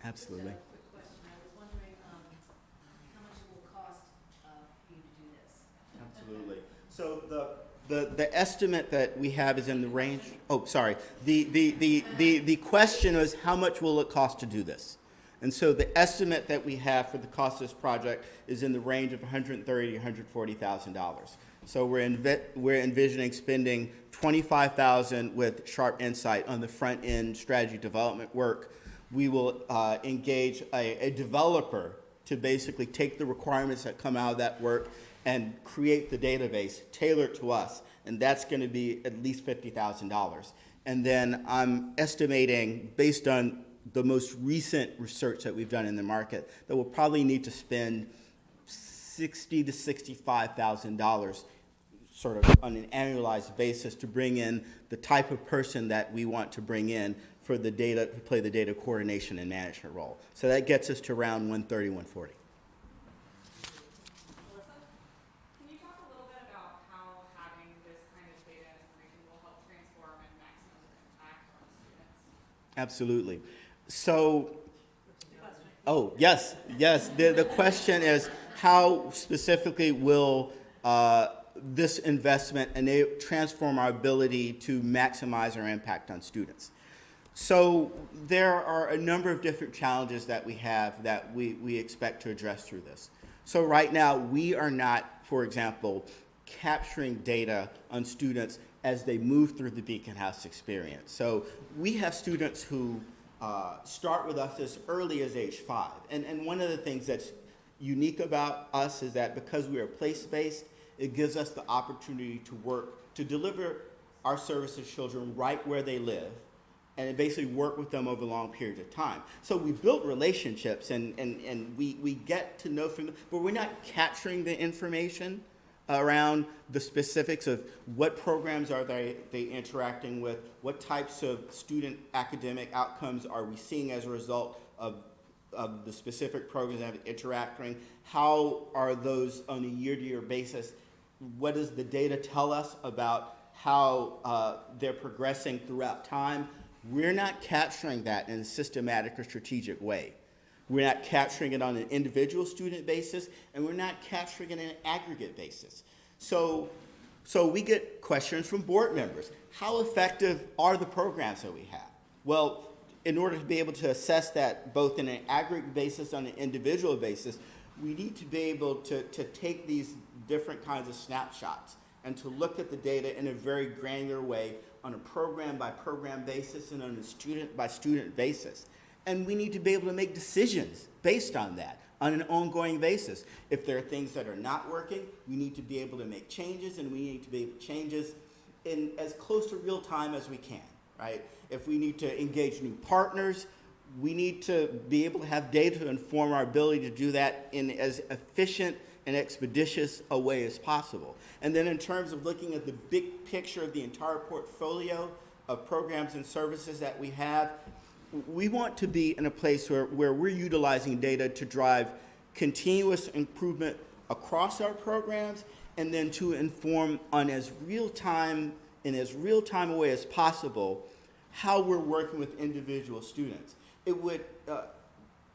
Absolutely. Just a quick question. I was wondering how much it will cost for you to do this? Absolutely. So the estimate that we have is in the range, oh, sorry. The question was how much will it cost to do this? And so the estimate that we have for the cost of this project is in the range of $130,000 to $140,000. So we're envisioning spending $25,000 with Sharp Insight on the front end strategy development work. We will engage a developer to basically take the requirements that come out of that work and create the database tailored to us, and that's going to be at least $50,000. And then I'm estimating, based on the most recent research that we've done in the market, that we'll probably need to spend $60,000 to $65,000 sort of on an annualized basis to bring in the type of person that we want to bring in for the data, to play the data coordination and management role. So that gets us to around 130, 140. Melissa, can you talk a little bit about how having this kind of data information will help transform and maximize the impact on students? Absolutely. So, oh, yes. The question is, how specifically will this investment transform our ability to maximize our impact on students? So there are a number of different challenges that we have that we expect to address through this. So right now, we are not, for example, capturing data on students as they move through the Beacon House experience. So we have students who start with us as early as age 5. And one of the things that's unique about us is that because we are place-based, it gives us the opportunity to work, to deliver our services to children right where they live, and basically work with them over long periods of time. So we built relationships and we get to know from them, but we're not capturing the information around the specifics of what programs are they interacting with, what types of student academic outcomes are we seeing as a result of the specific programs that are interacting, how are those on a year-to-year basis, what does the data tell us about how they're progressing throughout time. We're not capturing that in a systematic or strategic way. We're not capturing it on an individual student basis, and we're not capturing it on an aggregate basis. So we get questions from board members. How effective are the programs that we have? Well, in order to be able to assess that both in an aggregate basis, on an individual basis, we need to be able to take these different kinds of snapshots and to look at the data in a very granular way on a program-by-program basis and on a student-by-student basis. And we need to be able to make decisions based on that on an ongoing basis. If there are things that are not working, we need to be able to make changes, and we need to be able to changes in as close to real time as we can, right? If we need to engage new partners, we need to be able to have data to inform our ability to do that in as efficient and expeditious a way as possible. And then in terms of looking at the big picture of the entire portfolio of programs and services that we have, we want to be in a place where we're utilizing data to drive continuous improvement across our programs, and then to inform on as real-time a way as possible how we're working with individual students. It would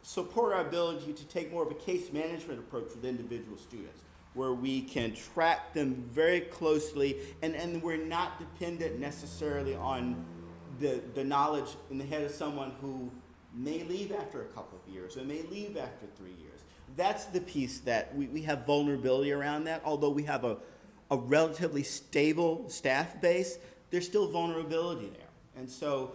support our ability to take more of a case management approach with individual students, where we can track them very closely, and we're not dependent necessarily on the knowledge in the head of someone who may leave after a couple of years or may leave after 3 years. That's the piece that we have vulnerability around that. Although we have a relatively stable staff base, there's still vulnerability there. And so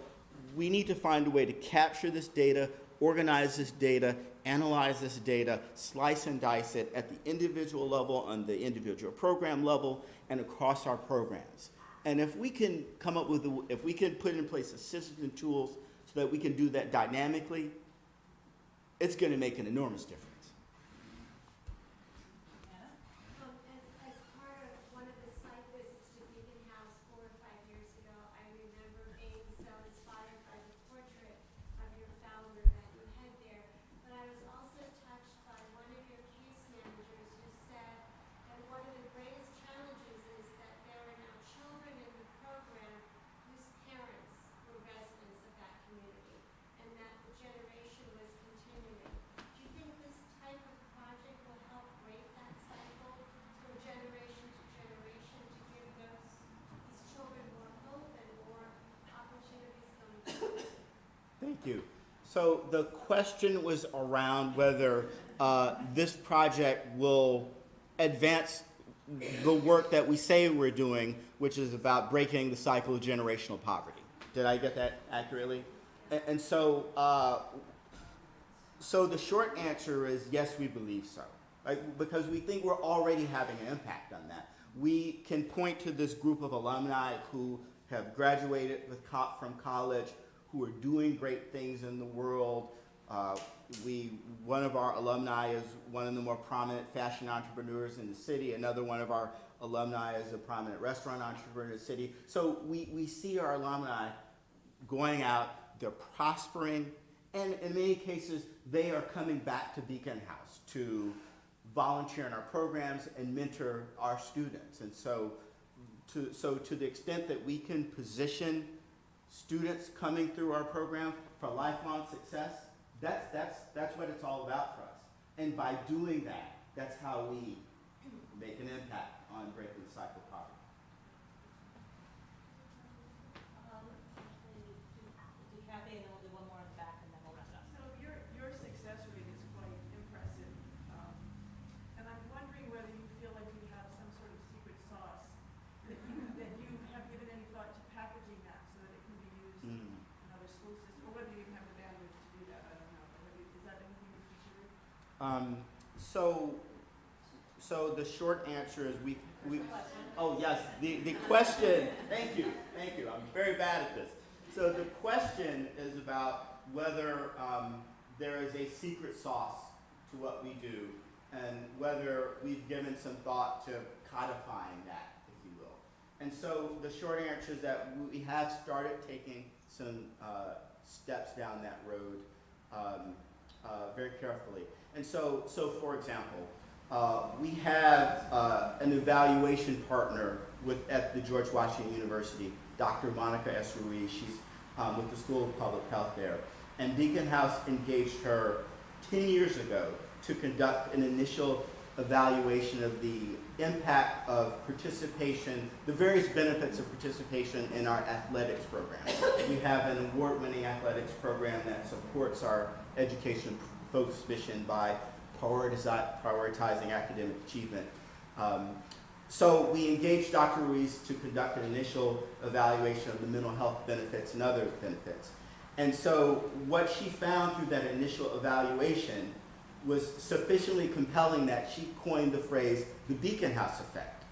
we need to find a way to capture this data, organize this data, analyze this data, slice and dice it at the individual level, on the individual program level, and across our programs. And if we can come up with, if we can put in place systems and tools so that we can do that dynamically, it's going to make an enormous difference. As part of one of the site visits to Beacon House 4 or 5 years ago, I remember being so inspired by the portrait of your founder that you had there. But I was also touched by one of your case managers who said that one of the greatest challenges is that there are now children in the program whose parents were residents of that community, and that the generation was continuing. Do you think this type of project will help break that cycle from generation to generation to give these children more hope and more opportunities going forward? Thank you. So the question was around whether this project will advance the work that we say we're doing, which is about breaking the cycle of generational poverty. Did I get that accurately? And so So the short answer is yes, we believe so. Because we think we're already having an impact on that. We can point to this group of alumni who have graduated from college, who are doing great things in the world. One of our alumni is one of the more prominent fashion entrepreneurs in the city. Another one of our alumni is a prominent restaurant entrepreneur in the city. So we see our alumni going out, they're prospering, and in many cases, they are coming back to Beacon House to volunteer in our programs and mentor our students. And so to the extent that we can position students coming through our program for lifelong success, that's what it's all about for us. And by doing that, that's how we make an impact on breaking the cycle of poverty. Do Kathy, and then we'll do one more in the back, and then we'll wrap it up. So your success rate is quite impressive. And I'm wondering whether you feel like you have some sort of secret sauce that you have given any thought to packaging that so that it can be used in other school systems, or whether you even have the bandwidth to do that, I don't know. But is that anything you've considered? So the short answer is we oh yes, the question, thank you, I'm very bad at this. So the question is about whether there is a secret sauce to what we do and whether we've given some thought to codifying that, if you will. And so the short answer is that we have started taking some steps down that road very carefully. And so for example, we have an evaluation partner at the George Washington University, Dr. Monica S. Ruiz. She's with the School of Public Health there. And Beacon House engaged her 10 years ago to conduct an initial evaluation of the impact of participation, the various benefits of participation in our athletics program. We have an award-winning athletics program that supports our education-focused mission by prioritizing academic achievement. So we engaged Dr. Ruiz to conduct an initial evaluation of the mental health benefits and other benefits. And so what she found through that initial evaluation was sufficiently compelling that she coined the phrase, the Beacon House effect.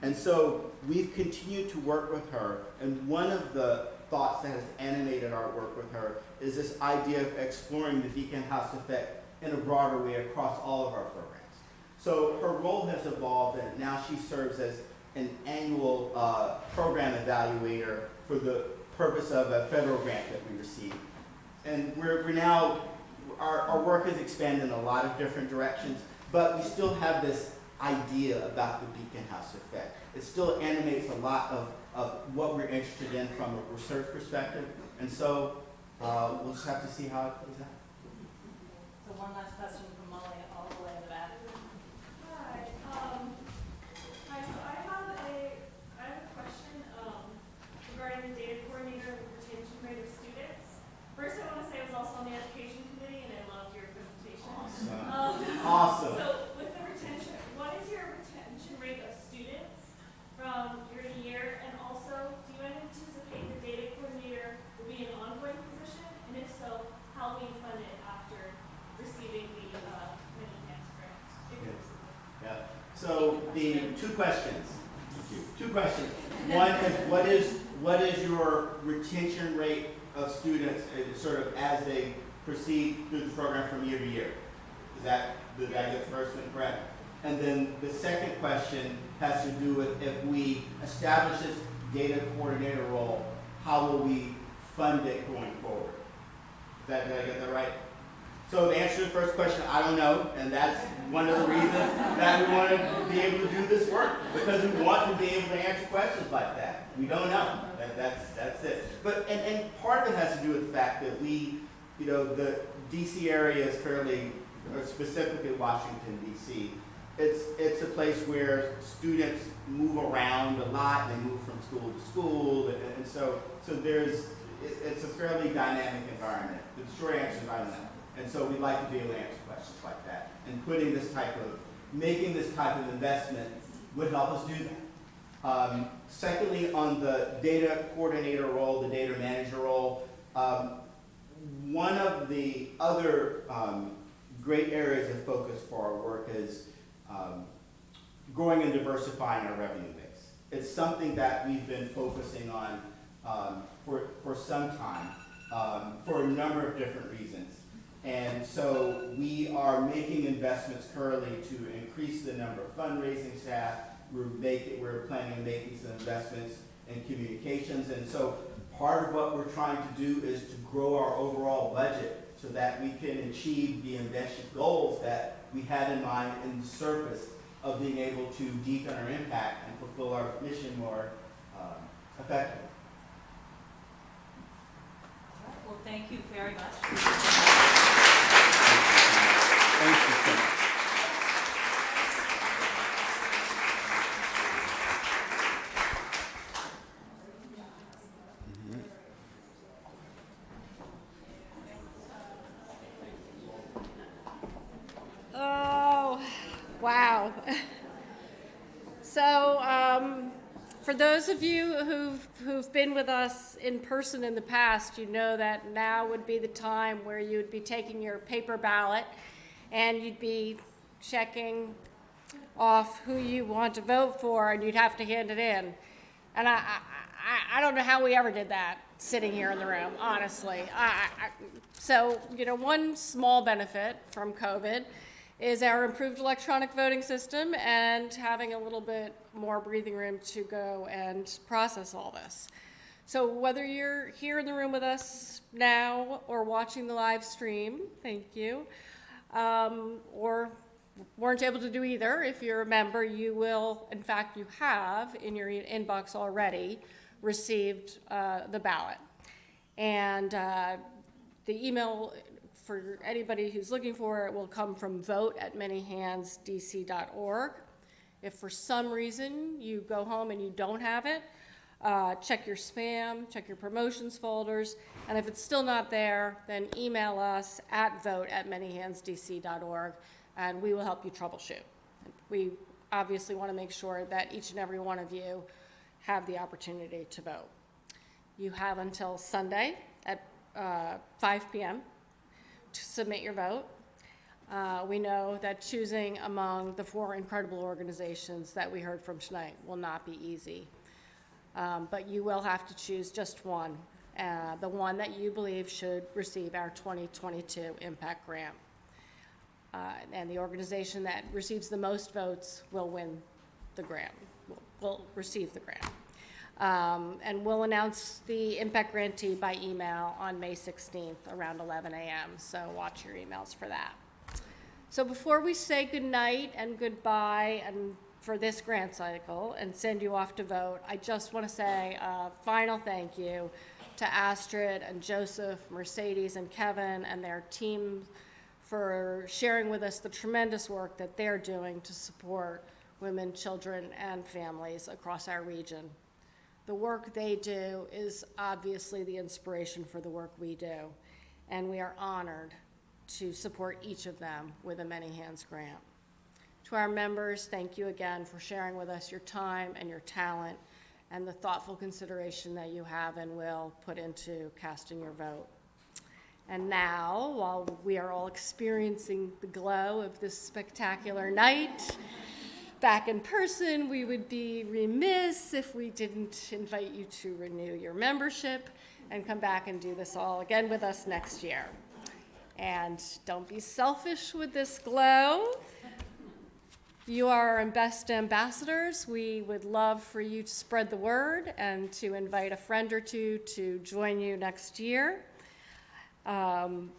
And so we've continued to work with her, and one of the thoughts that has animated our work with her is this idea of exploring the Beacon House effect in a broader way across all of our programs. So her role has evolved, and now she serves as an annual program evaluator for the purpose of a federal grant that we received. And we're now, our work has expanded in a lot of different directions, but we still have this idea about the Beacon House effect. It still animates a lot of what we're interested in from a research perspective, and so we'll just have to see how it plays out. So one last question from Molly, all the way in the back. Hi, so I have a question regarding the data coordinator and the retention rate of students. First, I want to say I was also on the education committee, and I loved your presentation. Awesome. So with the retention, what is your retention rate of students from year to year? And also, do you anticipate the data coordinator will be an ongoing position? And if so, how will you fund it after receiving the many enhanced grants? Yeah. So the two questions. Two questions. One is what is your retention rate of students sort of as they proceed through the program from year to year? Did I get the first one correct? And then the second question has to do with if we establish this data coordinator role, how will we fund it going forward? Did I get that right? So to answer the first question, I don't know, and that's one of the reasons that we want to be able to do this work, because we want to be able to answer questions like that. We don't know. That's it. But and part of it has to do with the fact that we, the DC area is fairly, or specifically Washington DC. It's a place where students move around a lot. They move from school to school, and so it's a fairly dynamic environment. But the short answer is I don't know. And so we'd like to be able to answer questions like that. And making this type of investment would help us do that. Secondly, on the data coordinator role, the data manager role, one of the other great areas of focus for our work is growing and diversifying our revenue base. It's something that we've been focusing on for some time for a number of different reasons. And so we are making investments currently to increase the number of fundraising staff. We're planning on making some investments in communications. And so part of what we're trying to do is to grow our overall budget so that we can achieve the ambitious goals that we had in mind in the service of being able to deepen our impact and fulfill our mission more effectively. Well, thank you very much. Thank you so much. Oh, wow. So, for those of you who've been with us in person in the past, you know that now would be the time where you would be taking your paper ballot and you'd be checking off who you want to vote for, and you'd have to hand it in. And I don't know how we ever did that sitting here in the room, honestly. So, you know, one small benefit from COVID is our improved electronic voting system and having a little bit more breathing room to go and process all this. So whether you're here in the room with us now or watching the live stream, thank you, or weren't able to do either, if you're a member, you will, in fact, you have in your inbox already received the ballot. And the email for anybody who's looking for it will come from vote@manyhandsdc.org. If for some reason you go home and you don't have it, check your spam, check your promotions folders, and if it's still not there, then email us at vote@manyhandsdc.org, and we will help you troubleshoot. We obviously want to make sure that each and every one of you have the opportunity to vote. You have until Sunday at 5 p.m. to submit your vote. We know that choosing among the 4 incredible organizations that we heard from tonight will not be easy. But you will have to choose just one, the one that you believe should receive our 2022 Impact Grant. And the organization that receives the most votes will win the grant, will receive the grant. And we'll announce the Impact Grantee by email on May 16th around 11 a.m., so watch your emails for that. So before we say goodnight and goodbye and for this grant cycle and send you off to vote, I just want to say a final thank you to Astrid and Joseph, Mercedes and Kevin and their team for sharing with us the tremendous work that they're doing to support women, children, and families across our region. The work they do is obviously the inspiration for the work we do, and we are honored to support each of them with a Many Hands grant. To our members, thank you again for sharing with us your time and your talent and the thoughtful consideration that you have and will put into casting your vote. And now, while we are all experiencing the glow of this spectacular night, back in person, we would be remiss if we didn't invite you to renew your membership and come back and do this all again with us next year. And don't be selfish with this glow. You are our best ambassadors. We would love for you to spread the word and to invite a friend or two to join you next year. And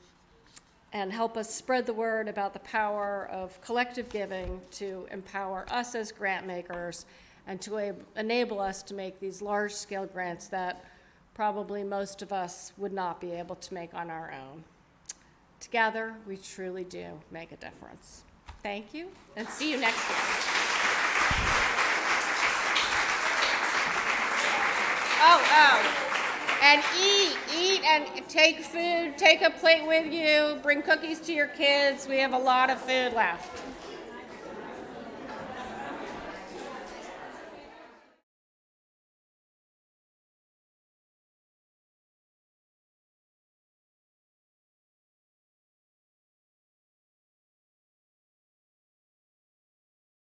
help us spread the word about the power of collective giving to empower us as grant makers and to enable us to make these large-scale grants that probably most of us would not be able to make on our own. Together, we truly do make a difference. Thank you, and see you next year. And eat and take food, take a plate with you, bring cookies to your kids. We have a lot of food left.